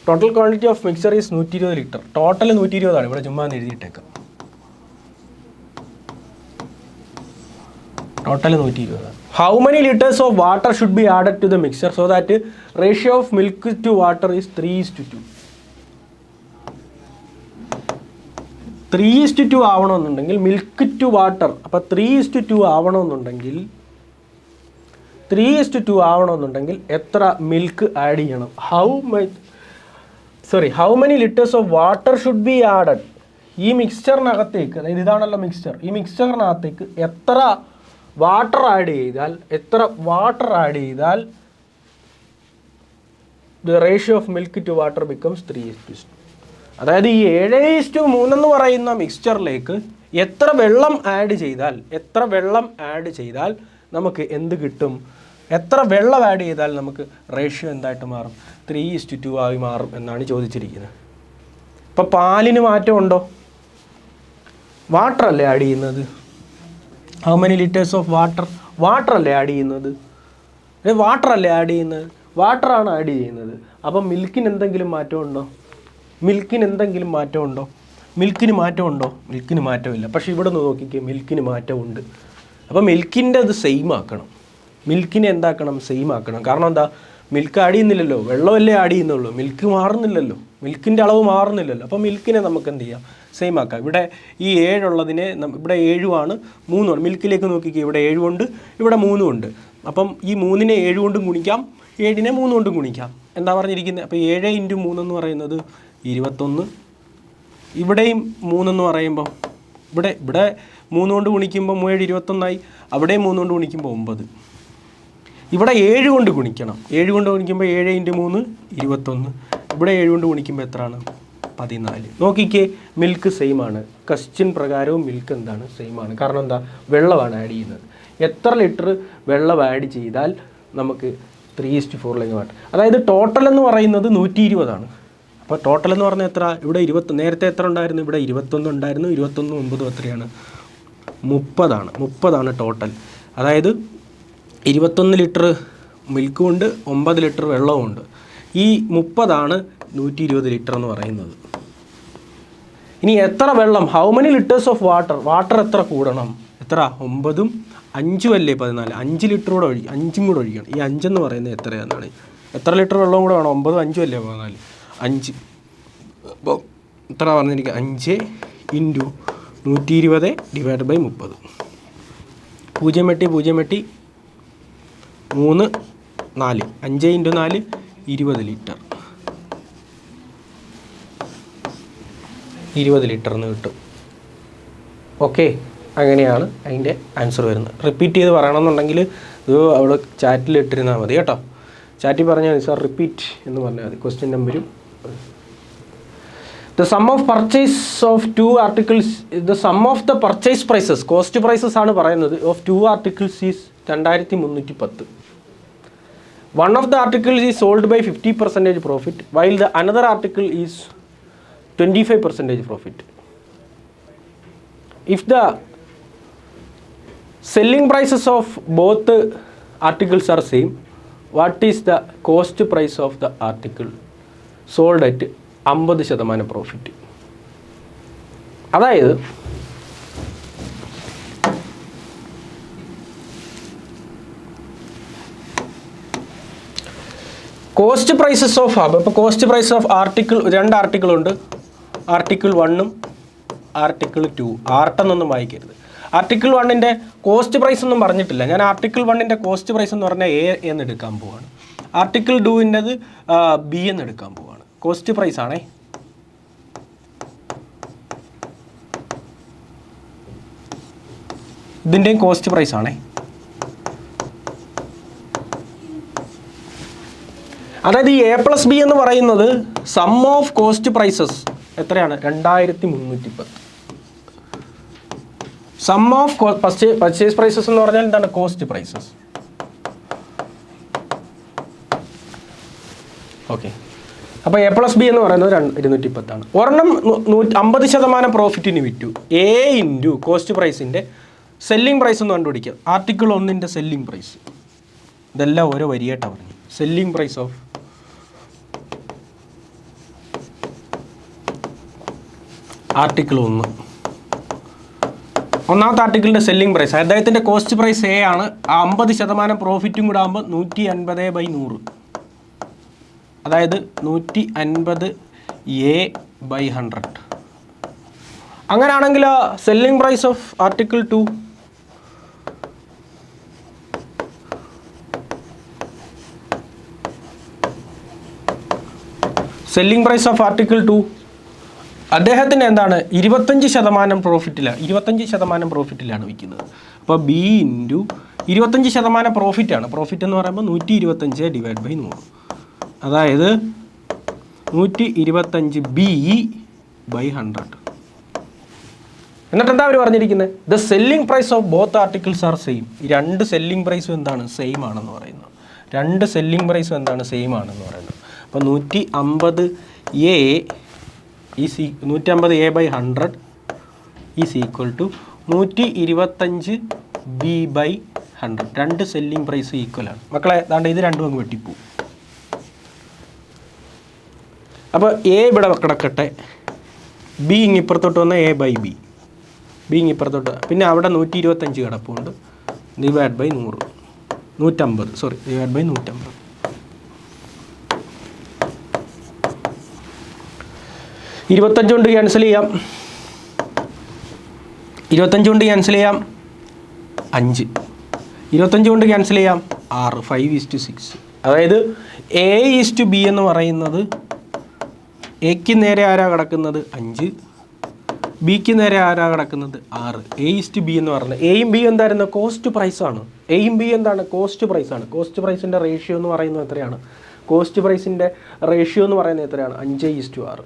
total quantity of mixture is 120 litre. Total 120 ആണ്, ഇവിടെ ചുമ്മാ എഴുതിയിട്ടേക്കാം. Total 120. How many litres of water should be added to the mixture so that ratio of milk to water is 3:2. 3:2 ആവണമെന്നുണ്ടെങ്കിൽ milk to water, അപ്പോൾ 3:2 ആവണമെന്നുണ്ടെങ്കിൽ 3:2 ആവണമെന്നുണ്ടെങ്കിൽ എത്ര milk add ചെയ്യണം? How many litres of water should be added? ഈ മിക്സ്ചറിനകത്തേക്ക്, അതായത് ഇതാണല്ലോ മിക്സ്ചർ, ഈ മിക്സ്ചറിനകത്തേക്ക് എത്ര വാട്ടർ ആഡ് ചെയ്താൽ the ratio of milk to water becomes 3:2. അതായത് ഈ 7:3 എന്ന് പറയുന്ന മിക്സ്ചറിലേക്ക് എത്ര വെള്ളം ആഡ് ചെയ്താൽ നമുക്ക് എന്ത് കിട്ടും? എത്ര വെള്ളം ആഡ് ചെയ്താൽ നമുക്ക് റേഷ്യോ എന്തായിട്ട് മാറും? 3:2 ആയി മാറും എന്നാണ് ചോദിച്ചിരിക്കുന്നത്. ഇപ്പോൾ പാലിന് മാറ്റമുണ്ടോ? വാട്ടർ അല്ലേ ആഡ് ചെയ്യുന്നത്? How many litres of water അല്ലേ ആഡ് ചെയ്യുന്നത്? വാട്ടറാണ് ആഡ് ചെയ്യുന്നത്. അപ്പം മിൽക്കിന് എന്തെങ്കിലും മാറ്റമുണ്ടോ? മിൽക്കിന് മാറ്റമില്ല. പക്ഷേ ഇവിടെ നിന്ന് നോക്കിക്കേ, മിൽക്കിന് മാറ്റമുണ്ട്. അപ്പോൾ മിൽക്കിൻ്റെ അത് സെയിം ആക്കണം. മിൽക്കിനെ എന്താക്കണം? സെയിം ആക്കണം. കാരണം എന്താ? മിൽക്ക് ആഡ് ചെയ്യുന്നില്ലല്ലോ, വെള്ളമല്ലേ ആഡ് ചെയ്യുന്നുള്ളൂ. മിൽക്ക് മാറുന്നില്ലല്ലോ, മിൽക്കിൻ്റെ അളവ് മാറുന്നില്ലല്ലോ. അപ്പോൾ മിൽക്കിനെ നമുക്ക് എന്ത് ചെയ്യാം? സെയിം ആക്കാം. ഇവിടെ ഈ 7 ഉള്ളതിനെ ഇവിടെ 7 3 മിൽക്കിലേക്ക് നോക്കിക്കുക, ഇവിടെ 7 ഉണ്ട്, ഇവിടെ 3 ഉണ്ട്. അപ്പം ഈ 3നെ 7 കൊണ്ടും ഗുണിക്കാം, 7നെ 3 കൊണ്ടും ഗുണിക്കാം. എന്താ പറഞ്ഞിരിക്കുന്നത്? അപ്പോൾ 7 × 3 എന്ന് പറയുന്നത് 21. ഇവിടെയും 3 എന്ന് പറയുമ്പോൾ ഇവിടെ 3 കൊണ്ട് ഗുണിക്കുമ്പോൾ 7 21 അവിടെ 3 കൊണ്ട് ഗുണിക്കുമ്പോൾ 9. ഇവിടെ 7 കൊണ്ട് ഗുണിക്കണം. 7 കൊണ്ട് ഗുണിക്കുമ്പോൾ 7 × 3 21. ഇവിടെ 7 കൊണ്ട് ഗുണിക്കുമ്പോൾ എത്രയാണ്? 14. നോക്കിക്കേ, മിൽക്ക് സെയിം ആണ്. ക്വസ്റ്റ്യൻ പ്രകാരവും മിൽക്ക് എന്താണ്? സെയിം ആണ്. കാരണം എന്താ? വെള്ളമാണ് ആഡ് ചെയ്യുന്നത്. എത്ര ലിറ്റർ വെള്ളം ആഡ് ചെയ്താൽ നമുക്ക് 3:4 വാട്ടർ? അതായത് ടോട്ടൽ എന്ന് പറയുന്നത് 120 ആണ്. അപ്പോൾ ടോട്ടൽ എന്ന് പറഞ്ഞാൽ എത്ര? ഇവിടെ 20. നേരത്തെ എത്ര ഉണ്ടായിരുന്നു? ഇവിടെ 21 ഉണ്ടായിരുന്നു. 21 9 എത്രയാണ്? 30 ആണ് ടോട്ടൽ. അതായത് 21 ലിറ്റർ മിൽക്കും ഉണ്ട്, 9 ലിറ്റർ വെള്ളവും ഉണ്ട്. ഈ 30 120 ലിറ്റർ എന്ന് പറയുന്നത്. ഇനി എത്ര വെള്ളം? How many litres of water എത്ര കൂടണം? എത്ര? 9ഉം 5ഉം അല്ലേ 14. 5 ലിറ്റർ കൂടെ 5ഉം കൂടെ ഒഴിക്കണം. ഈ 5 എന്ന് പറയുന്നത് എത്രയാണെന്നാണ്? എത്ര ലിറ്റർ വെള്ളവും കൂടെ വേണം? 9ഉം 5ഉം അല്ലേ 14. 5. അപ്പോൾ എത്ര പറഞ്ഞിരിക്കുക? 5 × 120 ഡിവൈഡ് ബൈ 30. 0 8 3 4. 5 × 4 20 ലിറ്റർ. 20 ലിറ്റർ എന്ന് കിട്ടും. ഓക്കെ, അങ്ങനെയാണ് അതിൻ്റെ ആൻസർ വരുന്നത്. റിപ്പീറ്റ് ചെയ്ത് പറയണമെന്നുണ്ടെങ്കിൽ ഇത് അവിടെ ചാറ്റിൽ ഇട്ടിരുന്നാൽ മതി കേട്ടോ. ചാറ്റിൽ പറഞ്ഞാൽ മതി, സാർ റിപ്പീറ്റ് എന്ന് പറഞ്ഞാൽ മതി. ക്വസ്റ്റ്യൻ നമ്പരും the sum of purchase of two articles, the sum of the purchase prices, cost prices ആണ് പറയുന്നത്, of two articles is 2310. One of the articles is sold by 50% profit while the another article is 25% profit. If the selling prices of both articles are same. What is the cost price of the article sold at 50% profit? അതായത് cost prices of ഇപ്പോൾ cost price of article 2 ആർട്ടിക്കിളുണ്ട്, article 1ഉം article 2. ആർട്ടെന്നൊന്നും വായിക്കരുത്. Article 1ൻ്റെ cost price ഒന്നും പറഞ്ഞിട്ടില്ല. ഞാൻ ആർട്ടിക്കിൾ 1ൻ്റെ കോസ്റ്റ് പ്രൈസ് എന്ന് പറഞ്ഞാൽ എ എന്ന് എടുക്കാൻ പോവാണ്. ആർട്ടിക്കിൾ 2ൻ്റെത് ബി എന്ന് എടുക്കാൻ പോവാണ്. കോസ്റ്റ് പ്രൈസ് ആണേ. ഇതിൻ്റെയും കോസ്റ്റ് പ്രൈസ് ആണേ. അതായത് ഈ A+B എന്ന് പറയുന്നത് സം ഓഫ് കോസ്റ്റ് പ്രൈസസ് എത്രയാണ്? 2310. സം ഓഫ് പർച്ചേസ് പ്രൈസസ് എന്ന് പറഞ്ഞാൽ എന്താണ്? Cost prices. ഓക്കെ, അപ്പോൾ A+B എന്ന് പറയുന്നത് 210 ഒരെണ്ണം 50% പ്രോഫിറ്റിന് വിറ്റു. A ഇൻറ്റു കോസ്റ്റ് പ്രൈസിൻ്റെ സെല്ലിംഗ് പ്രൈസ് ഒന്ന് കണ്ടുപിടിക്കുക. ആർട്ടിക്കിൾ 1ൻ്റെ സെല്ലിംഗ് പ്രൈസ്. ഇതെല്ലാം ഓരോ വരിയായിട്ടാണ് പറഞ്ഞു. സെല്ലിംഗ് പ്രൈസ് ഓഫ് ആർട്ടിക്കിൾ 1, ഒന്നാമത്തെ ആർട്ടിക്കിളിൻ്റെ സെല്ലിംഗ് പ്രൈസ്, അദ്ദേഹത്തിൻ്റെ കോസ്റ്റ് പ്രൈസ് A ആണ്. ആ 50% പ്രോഫിറ്റും കൂടെ ആകുമ്പോൾ 150/100, അതായത് 150A/100. അങ്ങനെയാണെങ്കിൽ selling price of article 2 selling price of article 2 അദ്ദേഹത്തിന് എന്താണ്? 25% പ്രോഫിറ്റിലാണ്, 25% പ്രോഫിറ്റിലാണ് വിൽക്കുന്നത്. അപ്പോൾ B ഇൻറ്റു 25% പ്രോഫിറ്റാണ്. പ്രോഫിറ്റ് എന്ന് പറയുമ്പോൾ 125/100, അതായത് 125B/100. എന്നിട്ട് എന്താ അവർ പറഞ്ഞിരിക്കുന്നത്? The selling price of both articles are same. ഈ 2 സെല്ലിംഗ് പ്രൈസും എന്താണ്? സെയിം ആണെന്ന് പറയുന്നത്. 2 സെല്ലിംഗ് പ്രൈസും എന്താണ്? സെയിം ആണെന്ന് പറയുന്നത്. അപ്പോൾ 150A/100 is equal to 125B/100. 2 selling price ഈക്വലാണ്. മക്കളെ ദാണ്ട് ഇത് രണ്ടും അങ്ങ് വെട്ടിപ്പോവും. അപ്പോൾ A ഇവിടെ കിടക്കട്ടെ, B ഇങ്ങിപ്പുറത്തോട്ട് വന്ന A/B, B ഇങ്ങിപ്പുറത്തോട്ട്, പിന്നെ അവിടെ 125 കിടപ്പുണ്ട്, /100, 150 /150. ഇരുപത്തഞ്ച് കൊണ്ട് ക്യാൻസൽ ചെയ്യാം, 25 കൊണ്ട് ക്യാൻസൽ ചെയ്യാം 5, 25 കൊണ്ട് ക്യാൻസൽ ചെയ്യാം 6, 5:6. അതായത് A/B എന്ന് പറയുന്നത് എക്ക് നേരെ ആരാ കിടക്കുന്നത്? 5, ബിക്ക് നേരെ ആരാ കിടക്കുന്നത്? 6. A/B എന്ന് പറഞ്ഞത് എയും ബി എന്തായിരുന്നു? കോസ്റ്റ് പ്രൈസാണ്. എയും ബി എന്താണ്? കോസ്റ്റ് പ്രൈസാണ്. കോസ്റ്റ് പ്രൈസിൻ്റെ റേഷ്യോ എന്ന് പറയുന്നത് എത്രയാണ്? കോസ്റ്റ് പ്രൈസിൻ്റെ റേഷ്യോ എന്ന് പറയുന്നത് എത്രയാണ്? 5:6.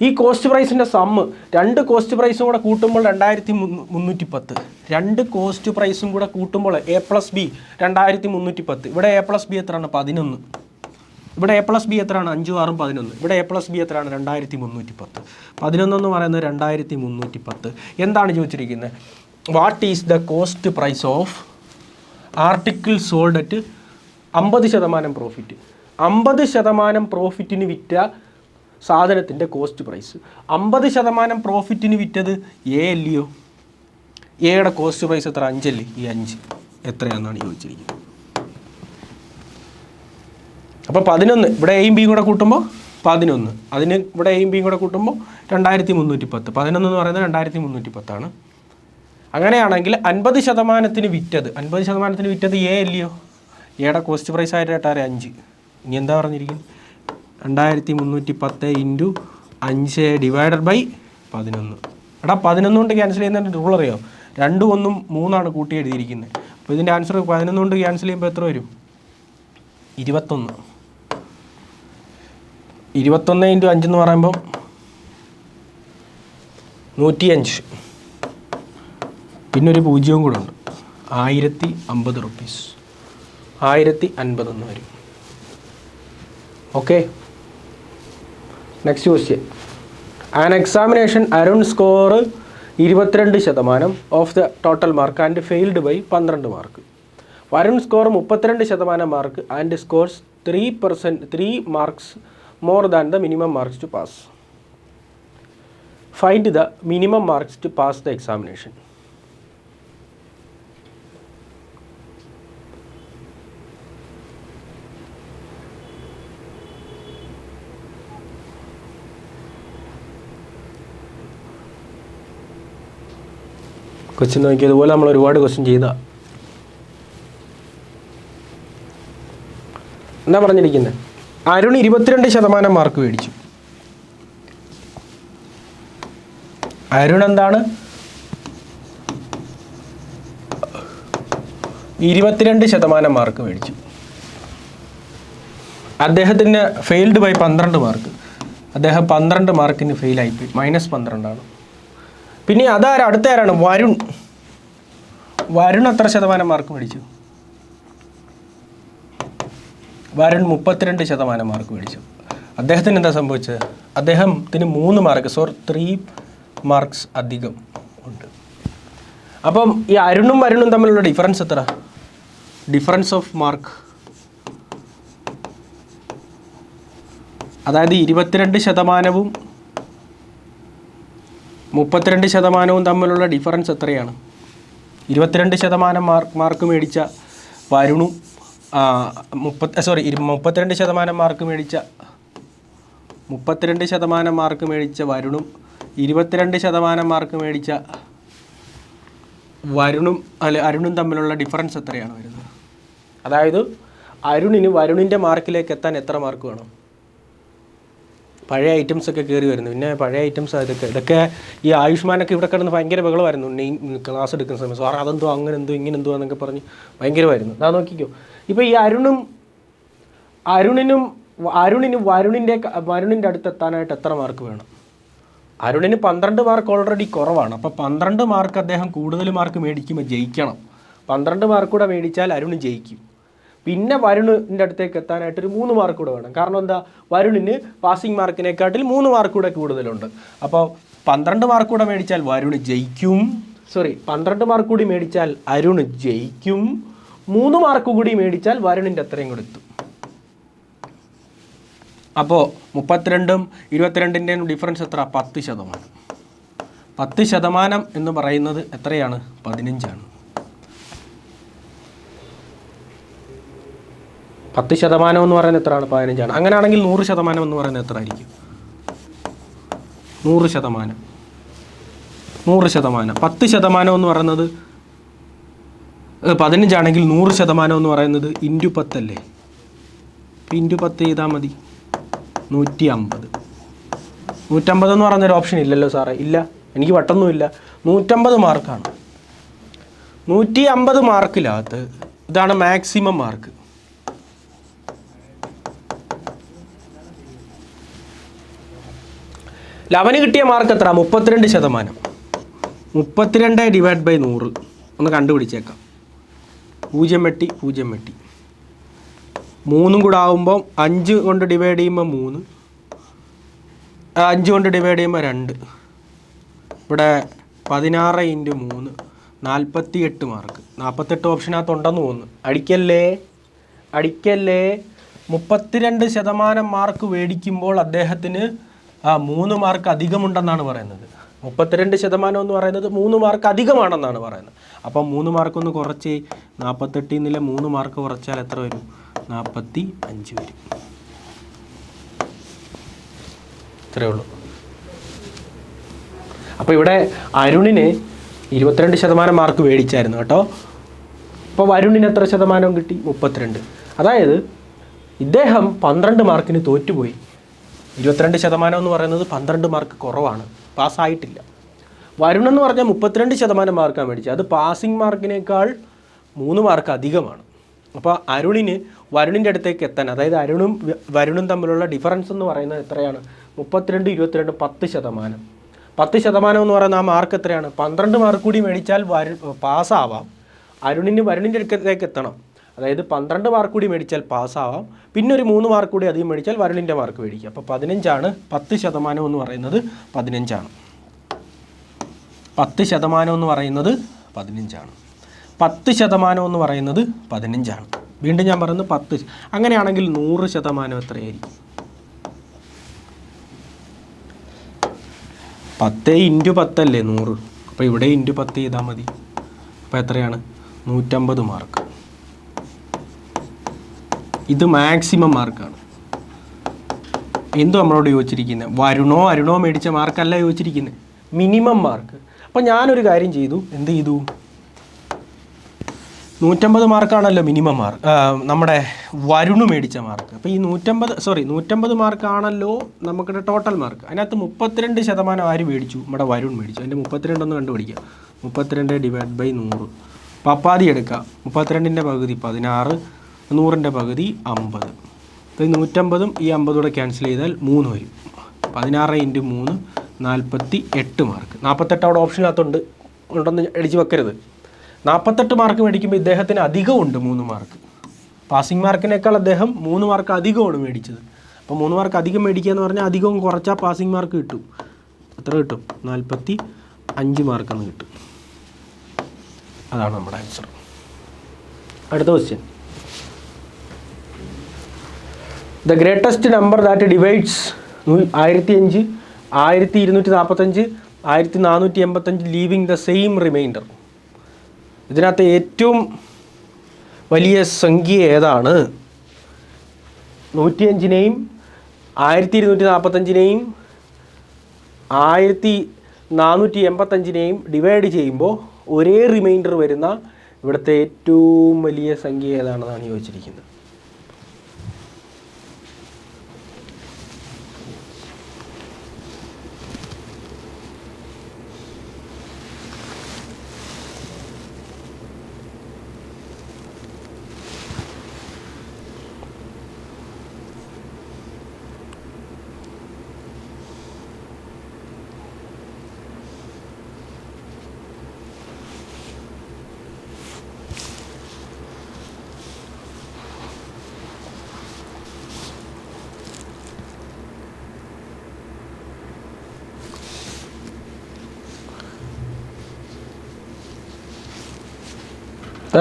ഈ കോസ്റ്റ് പ്രൈസിൻ്റെ സമ്മ് 2 കോസ്റ്റ് പ്രൈസും കൂടെ കൂട്ടുമ്പോൾ 2310. 2 കോസ്റ്റ് പ്രൈസും കൂടെ കൂട്ടുമ്പോൾ A+B 2310. ഇവിടെ A+B എത്രയാണ്? 11. ഇവിടെ A+B എത്രയാണ്? 5, 6, 11. ഇവിടെ A+B എത്രയാണ്? 2310. 11 എന്ന് പറയുന്നത് 2310. എന്താണ് ചോദിച്ചിരിക്കുന്നത്? What is the cost price of article sold at 50% profit? 50% പ്രോഫിറ്റിന് വിറ്റ സാധനത്തിൻ്റെ കോസ്റ്റ് പ്രൈസ്. 50% പ്രോഫിറ്റിന് വിറ്റത് A അല്ലയോ? എയുടെ കോസ്റ്റ് പ്രൈസ് എത്ര? 5 അല്ലേ? ഈ 5 എത്രയാണെന്നാണ് ചോദിച്ചിരിക്കുന്നത്. അപ്പോൾ 11, ഇവിടെ എയും ബിയും കൂടെ കൂട്ടുമ്പോൾ 11, അതിന് ഇവിടെ എയും ബിയും കൂടെ കൂട്ടുമ്പോൾ 2310. 11 എന്ന് പറയുന്നത് 2310. അങ്ങനെയാണെങ്കിൽ 50% വിറ്റത്, 50% വിറ്റത് A അല്ലയോ? എയുടെ കോസ്റ്റ് പ്രൈസ് ആയിട്ട് 5. ഇനി എന്താ പറഞ്ഞിരിക്കുന്നത്? 2310 ഇൻറ്റു 5/11. എടാ 11 കൊണ്ട് ക്യാൻസൽ ചെയ്യുന്നതിൻ്റെ റൂൾ അറിയോ? 2, 1, 3 കൂട്ടി എഴുതിയിരിക്കുന്നത്. അപ്പോൾ ഇതിൻ്റെ ആൻസർ 11 കൊണ്ട് ക്യാൻസൽ ചെയ്യുമ്പോൾ എത്ര വരും? 21. 21 ഇൻറ്റു 5 എന്ന് പറയുമ്പം 105. പിന്നെ ഒരു 0 കൂടെ ഉണ്ട്, 1050 റുപ്പീസ്. 1050 എന്ന് വരും. Okay, next question. An examination Arun score 22% of the total mark and failed by 12 mark. Varun score 32% mark and scores 3 marks more than the minimum marks to pass. Find the minimum marks to pass the examination. Question നോക്കിയതുപോലെ നമ്മൾ ഒരുപാട് question ചെയ്താ. എന്താ പറഞ്ഞിരിക്കുന്നത്? Arun 22% mark മേടിച്ചു. അരുൺ എന്താണ് 22% mark മേടിച്ചു. അദ്ദേഹത്തിന് ഫെയിൽഡ് ബൈ 12 മാർക്ക്. അദ്ദേഹം 12 മാർക്കിന് ഫെയിലായിപ്പോയി, -12 പിന്നെ അടുത്ത ആരാണ്? വരുൺ. വരുൺ എത്ര ശതമാനം മാർക്ക് മേടിച്ചു? വരുൺ 32% മാർക്ക് മേടിച്ചു. അദ്ദേഹത്തിന് എന്താ സംഭവിച്ചത്? അദ്ദേഹത്തിന് 3 മാർക്ക് 3 മാർക്സ് അധികം ഉണ്ട്. അപ്പം ഈ അരുണും വരുണും തമ്മിലുള്ള ഡിഫറൻസ് എത്ര? ഡിഫറൻസ് ഓഫ് മാർക്ക്, അതായത് 22%-വും 32% തമ്മിലുള്ള ഡിഫറൻസ് എത്രയാണ്? 22% മാർക്ക് മേടിച്ച വരുണും 32% മാർക്ക് മേടിച്ച 32% മാർക്ക് മേടിച്ച വരുണും 22% മാർക്ക് മേടിച്ച അരുണും തമ്മിലുള്ള ഡിഫറൻസ് എത്രയാണ് വരുന്നത്? അതായത് അരുണിന് വരുണിൻ്റെ മാർക്കിലേക്ക് എത്താൻ എത്ര മാർക്ക് വേണം? പഴയ ഐറ്റംസൊക്കെ കയറി വരുന്നു. പിന്നെ പഴയ ഐറ്റംസ് ഇതൊക്കെ ഈ ആയുഷ്മാനൊക്കെ ഇവിടെ കിടന്ന് ഭയങ്കര ബഹളമായിരുന്നു ക്ലാസ് എടുക്കുന്ന സമയത്ത്. സാർ അതെന്തോ അങ്ങനെന്തോ ഇങ്ങനെന്തോ എന്നൊക്കെ പറഞ്ഞ് ഭയങ്കരമായിരുന്നു. അതാ നോക്കിക്കോ, ഇപ്പോൾ ഈ അരുണിന് വരുണിൻ്റെ അടുത്ത് എത്താനായിട്ട് എത്ര മാർക്ക് വേണം? അരുണിന് 12 മാർക്ക് ഓൾറെഡി കുറവാണ്. അപ്പോൾ 12 മാർക്ക് അദ്ദേഹം കൂടുതൽ മാർക്ക് മേടിക്കുമ്പോൾ ജയിക്കണം. 12 മാർക്ക് കൂടെ മേടിച്ചാൽ അരുണ് ജയിക്കും. പിന്നെ വരുണിൻ്റെ അടുത്തേക്ക് എത്താനായിട്ട് ഒരു 3 മാർക്ക് കൂടെ വേണം. കാരണം എന്താ? വരുണിന് പാസിംഗ് മാർക്കിനെക്കാട്ടിൽ 3 മാർക്ക് കൂടെ കൂടുതലുണ്ട്. അപ്പോൾ 12 മാർക്ക് കൂടെ മേടിച്ചാൽ വരുണ് ജയിക്കും. 12 മാർക്ക് കൂടി മേടിച്ചാൽ അരുണ് ജയിക്കും. 3 മാർക്ക് കൂടി മേടിച്ചാൽ വരുണിൻ്റെ അത്രയും കൂടെ എത്തും. അപ്പോൾ 32-ഉം 22-ൻ്റെയും ഡിഫറൻസ് എത്ര? 10%. 10% എന്ന് പറയുന്നത് എത്രയാണ്? 15ആണ്. 10% എന്ന് പറയുന്നത് എത്രയാണ്? 15ആണ്. അങ്ങനെയാണെങ്കിൽ 100% എന്ന് പറയുന്നത് എത്ര ആയിരിക്കും? 100%. 100%. 10% എന്ന് പറയുന്നത് 15 ആണെങ്കിൽ 100% എന്ന് പറയുന്നത് ഇൻറ്റു 10 അല്ലേ? ഇൻറ്റു 10 ചെയ്താൽ മതി. 150. 150 എന്ന് പറയുന്നൊരു ഓപ്ഷൻ ഇല്ലല്ലോ സാറേ. ഇല്ല, എനിക്ക് പെട്ടെന്നുമില്ല. 150 മാർക്കാണ്. 150 മാർക്കിനകത്ത് ഇതാണ് മാക്സിമം മാർക്ക്. അവന് കിട്ടിയ മാർക്ക് എത്ര? 32%. 32 ഡിവൈഡ് ബൈ 100 ഒന്ന് കണ്ടുപിടിച്ചേക്കാം. 0 വെട്ടി 0 വെട്ടി 3 കൂടെ ആകുമ്പോൾ 5 കൊണ്ട് ഡിവൈഡ് ചെയ്യുമ്പോൾ 3, 5 കൊണ്ട് ഡിവൈഡ് ചെയ്യുമ്പോൾ 2. ഇവിടെ 16 × 3 48 മാർക്ക്. 48 ഓപ്ഷനകത്ത് ഉണ്ടെന്ന് തോന്നുന്നു. അടിക്കല്ലേ 32% മാർക്ക് മേടിക്കുമ്പോൾ അദ്ദേഹത്തിന് 3 മാർക്ക് അധികമുണ്ടെന്നാണ് പറയുന്നത്. 32% എന്ന് പറയുന്നത് 3 മാർക്ക് അധികമാണെന്നാണ് പറയുന്നത്. അപ്പം 3 മാർക്കൊന്ന് കുറച്ച് 48 നില 3 മാർക്ക് കുറച്ചാൽ എത്ര വരും? 45 വരും. ഇത്രയേ ഉള്ളൂ. അപ്പോൾ ഇവിടെ അരുണിന് 22% മാർക്ക് മേടിച്ചായിരുന്നു കേട്ടോ. അപ്പോൾ വരുണിന് എത്ര ശതമാനം കിട്ടി? 32. അതായത് ഇദ്ദേഹം 12 മാർക്കിന് തോറ്റുപോയി. 22% എന്ന് പറയുന്നത് 12 മാർക്ക് കുറവാണ്, പാസ്സായിട്ടില്ല. വരുണെന്ന് പറഞ്ഞാൽ 32% മാർക്കാണ് മേടിച്ചത്. അത് പാസിംഗ് മാർക്കിനേക്കാൾ 3 മാർക്ക് അധികമാണ്. അപ്പോൾ അരുണിന് വരുണിൻ്റെ അടുത്തേക്ക് എത്താൻ, അതായത് അരുണും വരുണും തമ്മിലുള്ള ഡിഫറൻസ് എന്ന് പറയുന്നത് എത്രയാണ്? 32, 22, 10%. 10% എന്ന് പറയുന്ന ആ മാർക്ക് എത്രയാണ്? 12 മാർക്ക് കൂടി മേടിച്ചാൽ പാസ്സാവാം. അരുണിന് വരുണിൻ്റെ അടുത്തേക്ക് എത്തണം. അതായത് 12 മാർക്ക് കൂടി മേടിച്ചാൽ പാസ്സാവാം. പിന്നെ ഒരു 3 മാർക്ക് കൂടി അധികം മേടിച്ചാൽ വരുണിൻ്റെ മാർക്ക് മേടിക്കുക. അപ്പോൾ 15 ആണ്. 10% എന്ന് പറയുന്നത് 15 ആണ്. 10% എന്ന് പറയുന്നത് 15ആണ്. 10% എന്ന് പറയുന്നത് 15ആണ്. വീണ്ടും ഞാൻ പറയുന്നത് 10. അങ്ങനെയാണെങ്കിൽ 100% എത്രയായിരിക്കും? 10 × 10 അല്ലേ 100. അപ്പോൾ ഇവിടെ × 10 ചെയ്താൽ മതി. അപ്പോൾ എത്രയാണ്? 150 മാർക്ക്. ഇത് മാക്സിമം മാർക്കാണ്. എന്തു നമ്മളോട് ചോദിച്ചിരിക്കുന്നത്? വരുണോ അരുണോ മേടിച്ച മാർക്കല്ല ചോദിച്ചിരിക്കുന്നത്, മിനിമം മാർക്ക്. അപ്പോൾ ഞാനൊരു കാര്യം ചെയ്തു. എന്ത് ചെയ്തു? 150 മാർക്കാണല്ലോ മിനിമം മാർക്ക്, നമ്മുടെ വരുണ് മേടിച്ച മാർക്ക്. അപ്പോൾ ഈ 150 മാർക്കാണല്ലോ നമുക്കിടെ ടോട്ടൽ മാർക്ക്. അതിനകത്ത് 32% ആര് മേടിച്ചു? നമ്മുടെ വരുൺ മേടിച്ചു. അതിൻ്റെ 32 ഒന്ന് കണ്ടുപിടിക്കുക. 32 ÷ 100. പപ്പാതി എടുക്കുക. 32ൻ്റെ പകുതി 16, 100ൻ്റെ പകുതി 50. അപ്പോൾ ഈ 150ഉം ഈ 50 ക്യാൻസൽ ചെയ്താൽ 3 വരും. 16 × 3 48 മാർക്ക്. 48 അവിടെ ഓപ്ഷനകത്തുണ്ട്, ഉണ്ടെന്ന് അടിച്ച് വെക്കരുത്. 48 മാർക്ക് മേടിക്കുമ്പോൾ ഇദ്ദേഹത്തിന് അധികമുണ്ട് 3 മാർക്ക്. പാസിംഗ് മാർക്കിനേക്കാൾ അദ്ദേഹം 3 മാർക്ക് അധികമാണ് മേടിച്ചത്. അപ്പോൾ 3 മാർക്ക് അധികം മേടിക്കുക എന്ന് പറഞ്ഞാൽ അധികവും കുറച്ചാൽ പാസിംഗ് മാർക്ക് കിട്ടും. എത്ര കിട്ടും? 45 മാർക്കെന്ന് കിട്ടും. അതാണ് നമ്മുടെ ആൻസർ. അടുത്ത question. The greatest number that divides 1005, 1245, 1485 leaving the same remainder. ഇതിനകത്ത് ഏറ്റവും വലിയ സംഖ്യ ഏതാണ്? 105നെയും 1245നെയും 1485നെയും ഡിവൈഡ് ചെയ്യുമ്പോൾ ഒരേ റിമൈൻഡർ വരുന്ന ഇവിടുത്തെ ഏറ്റവും വലിയ സംഖ്യ ഏതാണെന്നാണ് ചോദിച്ചിരിക്കുന്നത്.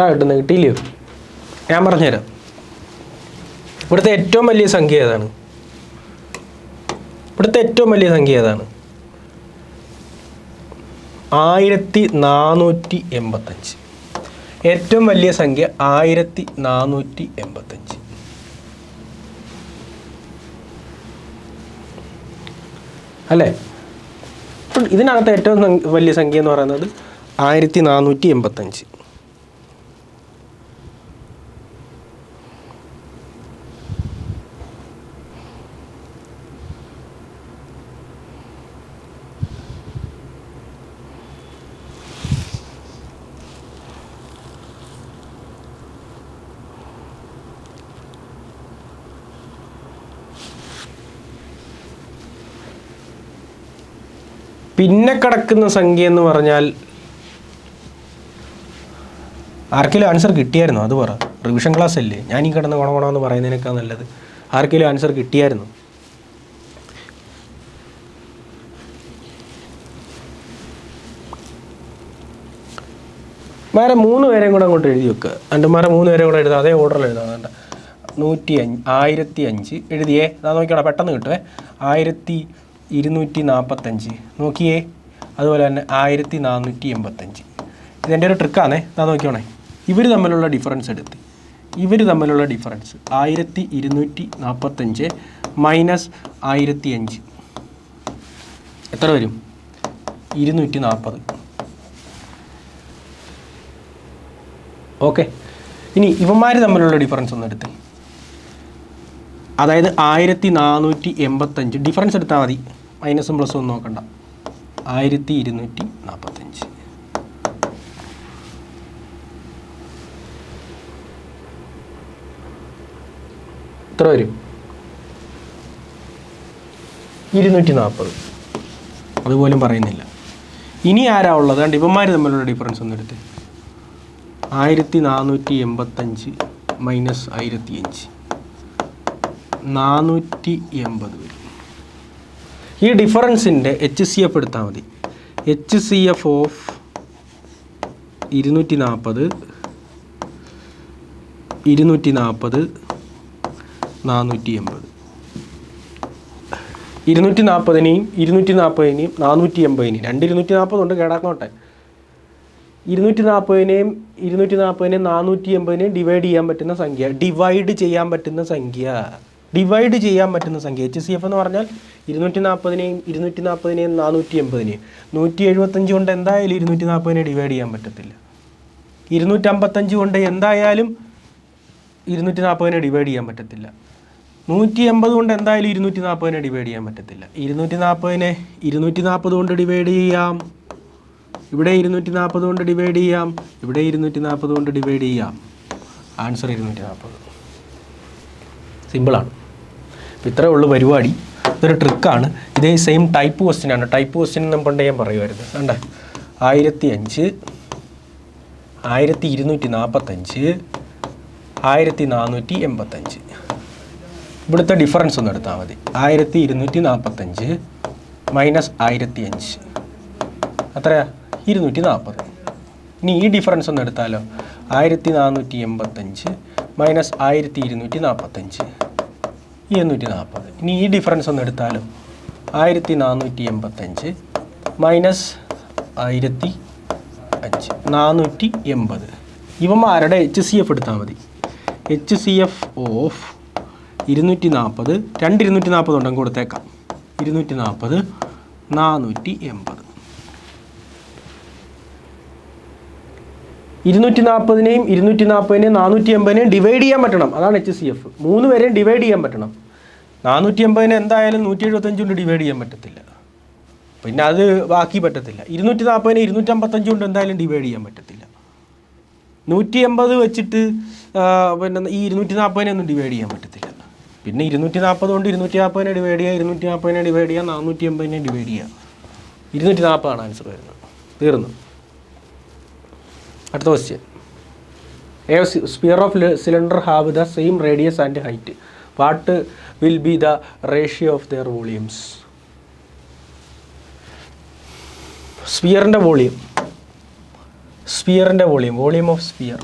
കിട്ടുന്നത് കിട്ടിയില്ലയോ? ഞാൻ പറഞ്ഞുതരാം. ഇവിടുത്തെ ഏറ്റവും വലിയ സംഖ്യ ഏതാണ്? ഇവിടുത്തെ ഏറ്റവും വലിയ സംഖ്യ ഏതാണ്? 1485. ഏറ്റവും വലിയ സംഖ്യ 1485 അല്ലേ? ഇതിനകത്ത് ഏറ്റവും വലിയ സംഖ്യ എന്ന് പറയുന്നത് 1485. പിന്നെ കിടക്കുന്ന സംഖ്യ എന്ന് പറഞ്ഞാൽ ആർക്കെങ്കിലും ആൻസർ കിട്ടിയായിരുന്നോ? അത് പറ. റിവിഷൻ ക്ലാസ് അല്ലേ, ഞാൻ ഈ കിടന്ന് ഗുണഗുണമെന്ന് പറയുന്നതിനേക്കാൾ നല്ലത്. ആർക്കെങ്കിലും ആൻസർ കിട്ടിയായിരുന്നു? വേറെ 3 പേരെയും കൂടെ അങ്ങോട്ട് എഴുതി വെക്കുക. അൻ്റെമാരെ 3 പേരെയും കൂടെ എഴുതാം, അതേ ഓർഡറിൽ എഴുതാം. വേണ്ട, 1005 എഴുതിയേ. അതാ നോക്കിയോടാ, പെട്ടെന്ന് കിട്ടുവേ. 1245 നോക്കിയേ. അതുപോലെ തന്നെ 1485. ഇതെൻ്റെ ഒരു ട്രിക്കാണേ. അതാ നോക്കിയോണേ. ഇവർ തമ്മിലുള്ള ഡിഫറൻസ് എടുത്ത്, ഇവർ തമ്മിലുള്ള ഡിഫറൻസ് 1245 മൈനസ് 1005 എത്ര വരും? 240. ഓക്കെ, ഇനി ഇവന്മാർ തമ്മിലുള്ള ഡിഫറൻസ് ഒന്ന് എടുത്ത്, അതായത് 1485 ഡിഫറൻസ് എടുത്താൽ മതി, മൈനസും പ്ലസും ഒന്നും നോക്കണ്ട. 1245 എത്ര വരും? 240. അതുപോലും പറയുന്നില്ല. ഇനി ആരാ ഉള്ളത്? കണ്ട് ഇവന്മാർ തമ്മിലുള്ള ഡിഫറൻസ് ഒന്ന് എടുത്ത്, 1485 മൈനസ് 1005 480 വരും. ഈ ഡിഫറൻസിൻ്റെ HCF എടുത്താൽ മതി. HCF ഓഫ് 240 480 240നെയും 240നെയും 480നെയും 240 കൊണ്ട് കേടാക്കോട്ടെ. 240നെയും 480നെയും ഡിവൈഡ് ചെയ്യാൻ പറ്റുന്ന സംഖ്യ HCF എന്ന് പറഞ്ഞാൽ 240നെയും 480നെയും 175 കൊണ്ട് എന്തായാലും 240നെ ഡിവൈഡ് ചെയ്യാൻ പറ്റത്തില്ല. 255 കൊണ്ട് എന്തായാലും 240നെ ഡിവൈഡ് ചെയ്യാൻ പറ്റത്തില്ല. 180 കൊണ്ട് എന്തായാലും 240നെ ഡിവൈഡ് ചെയ്യാൻ പറ്റത്തില്ല. 240നെ 240 കൊണ്ട് ഡിവൈഡ് ചെയ്യാം, ഇവിടെ 240 കൊണ്ട് ഡിവൈഡ് ചെയ്യാം, ഇവിടെ 240 കൊണ്ട് ഡിവൈഡ് ചെയ്യാം. ആൻസർ 240. സിമ്പിളാണ്. അപ്പോൾ ഇത്രയേ ഉള്ളൂ പരിപാടി. ഇതൊരു ട്രിക്കാണ്. ഇതേ സെയിം ടൈപ്പ് ക്വസ്റ്റ്യനാണ്. ടൈപ്പ് ക്വസ്റ്റ്യൻ പണ്ട് ഞാൻ പറയുമായിരുന്നു. കണ്ടേ 1005 1245 1485. ഇവിടുത്തെ ഡിഫറൻസ് ഒന്ന് എടുത്താൽ മതി. 1245 മൈനസ് 1005 അത്രയാ 240. ഇനി ഈ ഡിഫറൻസ് ഒന്ന് എടുത്താലോ. 1485 മൈനസ് 1245 240. ഇനി ഈ ഡിഫറൻസ് ഒന്ന് എടുത്താലോ. 1485 മൈനസ് 1005 480. ഇവന്മാരുടെ HCF എടുത്താൽ മതി. HCF ഓഫ് 240 240 ഉണ്ടെങ്കിൽ കൊടുത്തേക്കാം. 240 480. 240നെയും 240നെയും 480നെയും ഡിവൈഡ് ചെയ്യാൻ പറ്റണം. അതാണ് HCF. 3 പേരെയും ഡിവൈഡ് ചെയ്യാൻ പറ്റണം. 480നെ എന്തായാലും 175 കൊണ്ട് ഡിവൈഡ് ചെയ്യാൻ പറ്റത്തില്ല. പിന്നെ അത് ബാക്കി പറ്റത്തില്ല. 240നെ 255 കൊണ്ട് എന്തായാലും ഡിവൈഡ് ചെയ്യാൻ പറ്റത്തില്ല. 180 വെച്ചിട്ട് പിന്നെ ഈ 240നെ ഒന്നും ഡിവൈഡ് ചെയ്യാൻ പറ്റത്തില്ല. പിന്നെ 240 കൊണ്ട് 240നെ ഡിവൈഡ് ചെയ്യുക, 240നെ ഡിവൈഡ് ചെയ്യുക, 480നെ ഡിവൈഡ് ചെയ്യുക. 240 ആണ് ആൻസർ വരുന്നത്. തീർന്നു. അടുത്ത question. A sphere of cylinder have the same radius and height. What will be the ratio of their volumes? സ്പിയറിൻ്റെ volume of sphere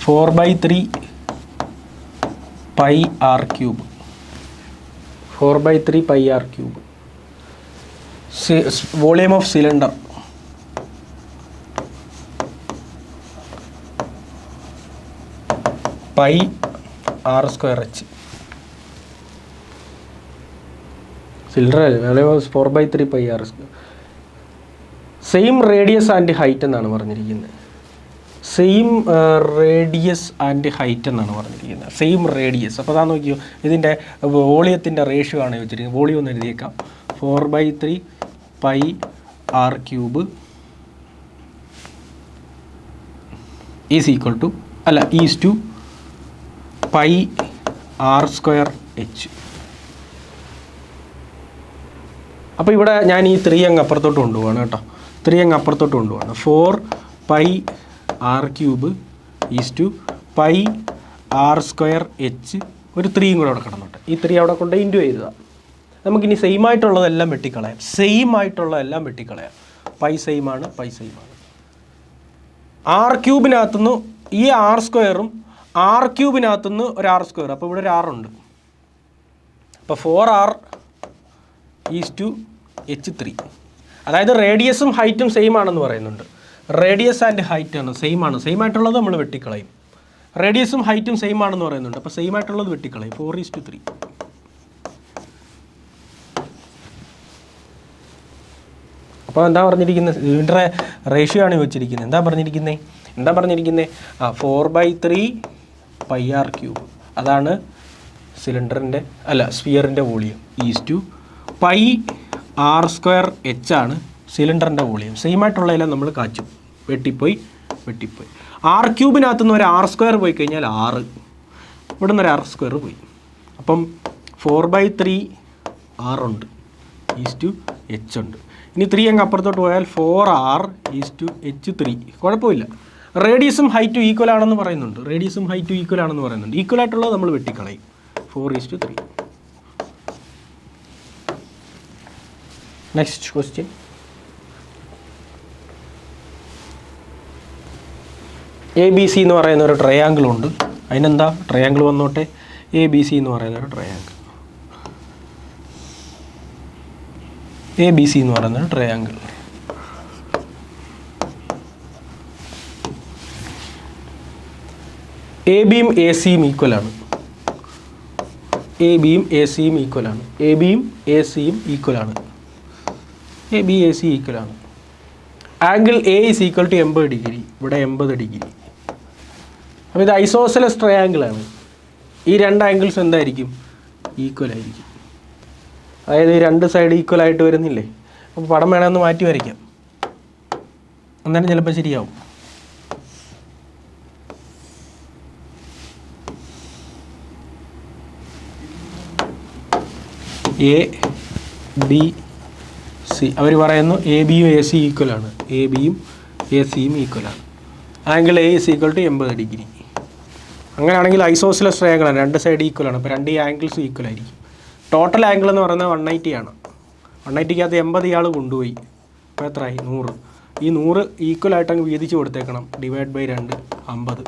4/3 pi r cube. 4/3 pi r cube. Volume of cylinder pi r square h. Cylinder volume of 4/3 pi r square. Same radius and height എന്നാണ് പറഞ്ഞിരിക്കുന്നത്. Same radius and height എന്നാണ് പറഞ്ഞിരിക്കുന്നത്. Same radius. അപ്പോൾ അതാ നോക്കിയോ, ഇതിൻ്റെ വോളിയത്തിൻ്റെ ratio ആണ് വെച്ചിരിക്കുന്നത്. വോളിയം ഒന്ന് എഴുതിയേക്കാം. 4/3 pi r cube is equal to is to pi r square h. അപ്പോൾ ഇവിടെ ഞാൻ ഈ 3 അങ്ങ് അപ്പുറത്തോട്ട് കൊണ്ടുപോവാണ് കേട്ടോ. 3 അങ്ങ് അപ്പുറത്തോട്ട് കൊണ്ടുപോവാണ്. 4 pi r cube is to pi r square h. ഒരു 3യും കൂടെ അവിടെ കിടന്നോട്ടെ. ഈ 3 അവിടെ കൊണ്ട് ഇൻറ്റു ചെയ്തതാ. നമുക്കിനി സെയിം ആയിട്ടുള്ളതെല്ലാം വെട്ടിക്കളയാം. പൈ സെയിമാണ്. ആർ ക്യൂബിനകത്തുനിന്ന് ഈ ആർ സ്ക്വയറും ആർ ക്യൂബിനകത്തുനിന്ന് ഒരു ആർ സ്ക്വയർ. അപ്പോൾ ഇവിടെ ഒരു ആറുണ്ട്. അപ്പോൾ 4r ഈസ് ടു h3. അതായത് റേഡിയസും ഹൈറ്റും സെയിം ആണെന്ന് പറയുന്നുണ്ട്. റേഡിയസ് ആൻഡ് ഹൈറ്റ് ആണ് സെയിം ആയിട്ടുള്ളത് നമ്മൾ വെട്ടിക്കളയും. റേഡിയസും ഹൈറ്റും സെയിം ആണെന്ന് പറയുന്നുണ്ട്. അപ്പോൾ സെയിം ആയിട്ടുള്ളത് വെട്ടിക്കളയും. 4:3. അപ്പോൾ എന്താ പറഞ്ഞിരിക്കുന്നത്? ഇതിൻ്റെ റേഷ്യോ ആണ് വെച്ചിരിക്കുന്നത്. എന്താ പറഞ്ഞിരിക്കുന്നത്? 4/3 pi r cube. അതാണ് സിലിണ്ടറിൻ്റെ സ്ഫിയറിൻ്റെ volume. Is to pi r square h ആണ് സിലിണ്ടറിൻ്റെ വോളിയം. സെയിം ആയിട്ടുള്ളതെല്ലാം നമ്മൾ കാച്ചും. വെട്ടിപ്പോയി. ആർ ക്യൂബിനകത്തുനിന്ന് ഒരു ആർ സ്ക്വയർ പോയി കഴിഞ്ഞാൽ 6. ഇവിടെ നിന്ന് ഒരു ആർ സ്ക്വയർ പോയി. അപ്പം 4/3 r ഉണ്ട്. ഈസ് ടു h ഉണ്ട്. ഇനി 3 അങ്ങ് അപ്പുറത്തോട്ട് പോയാൽ 4r ഈസ് ടു h3. കുഴപ്പമില്ല. റേഡിയസും ഹൈറ്റും ഈക്വൽ ആണെന്ന് പറയുന്നുണ്ട്. ഈക്വൽ ആയിട്ടുള്ളത് നമ്മൾ വെട്ടിക്കളയും. 4:3. Next question. ABC എന്ന് പറയുന്ന ഒരു ട്രയാങ്കിൾ ഉണ്ട്. അതിനെന്താ ട്രയാങ്കിൾ വന്നോട്ടെ. ABC എന്ന് പറയുന്ന ഒരു ട്രയാങ്കിൾ. ABC എന്ന് പറയുന്ന ഒരു ട്രയാങ്കിൾ. ABയും ACയും ഈക്വലാണ്. ABയും ACയും ഈക്വലാണ്. AB AC ഈക്വലാണ്. Angle A is equal to 80 degree. ഇവിടെ 80 ഡിഗ്രി. അപ്പോൾ ഇത് ഐസോസെലസ് ട്രയാങ്കിളാണ്. ഈ രണ്ട് ആംഗിൾസ് എന്തായിരിക്കും? ഈക്വൽ ആയിരിക്കും. അതായത് ഈ രണ്ട് സൈഡ് ഈക്വൽ ആയിട്ട് വരുന്നില്ലേ? അപ്പോൾ പടം വേണമെന്ന് മാറ്റി വരയ്ക്കാം. അന്നേരം ചിലപ്പോൾ ശരിയാവും. ABC അവർ പറയുന്നു ABയും AC ഈക്വലാണ്. ABയും ACയും ഈക്വലാണ്. Angle A is equal to 80 degree. അങ്ങനെയാണെങ്കിൽ ഐസോസിലസ് ട്രയാങ്കിളാണ്. രണ്ട് സൈഡ് ഈക്വലാണ്. അപ്പോൾ രണ്ട് ഈ ആംഗിൾസ് ഈക്വൽ ആയിരിക്കും. ടോട്ടൽ ആംഗിൾ എന്ന് പറയുന്നത് 180 ആണ്. 180ക്കകത്ത് 80 ഇയാൾ കൊണ്ടുപോയി. അപ്പോൾ എത്രയായി? 100. ഈ 100 ഈക്വലായിട്ട് അങ്ങ് വീതിച്ച് കൊടുത്തേക്കണം. Divide by 2 50.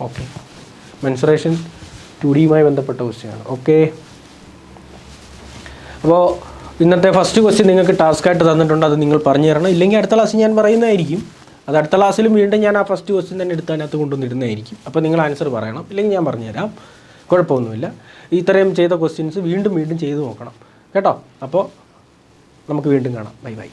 ഓക്കെ. മെൻസുറേഷൻ 2Dയുമായി ബന്ധപ്പെട്ട ക്വസ്റ്റ്യനാണ്. ഓക്കെ. അപ്പോൾ ഇന്നത്തെ ഫസ്റ്റ് ക്വസ്റ്റ്യൻ നിങ്ങൾക്ക് ടാസ്ക്കായിട്ട് തന്നിട്ടുണ്ട്. അത് നിങ്ങൾ പറഞ്ഞു തരണം. ഇല്ലെങ്കിൽ അടുത്ത ക്ലാസ്സിൽ ഞാൻ പറയുന്നതായിരിക്കും. അത് അടുത്ത ക്ലാസ്സിലും വീണ്ടും ഞാൻ ആ ഫസ്റ്റ് ക്വസ്റ്റ്യൻ തന്നെ എടുത്ത് അതിനകത്ത് കൊണ്ടുവന്നിരുന്നതായിരിക്കും. അപ്പോൾ നിങ്ങൾ ആൻസർ പറയണം. ഇല്ലെങ്കിൽ ഞാൻ പറഞ്ഞുതരാം. കുഴപ്പമൊന്നുമില്ല. ഇത്രയും ചെയ്ത ക്വസ്റ്റ്യൻസ് വീണ്ടും ചെയ്ത് നോക്കണം കേട്ടോ. അപ്പോൾ നമുക്ക് വീണ്ടും കാണാം. ബൈ.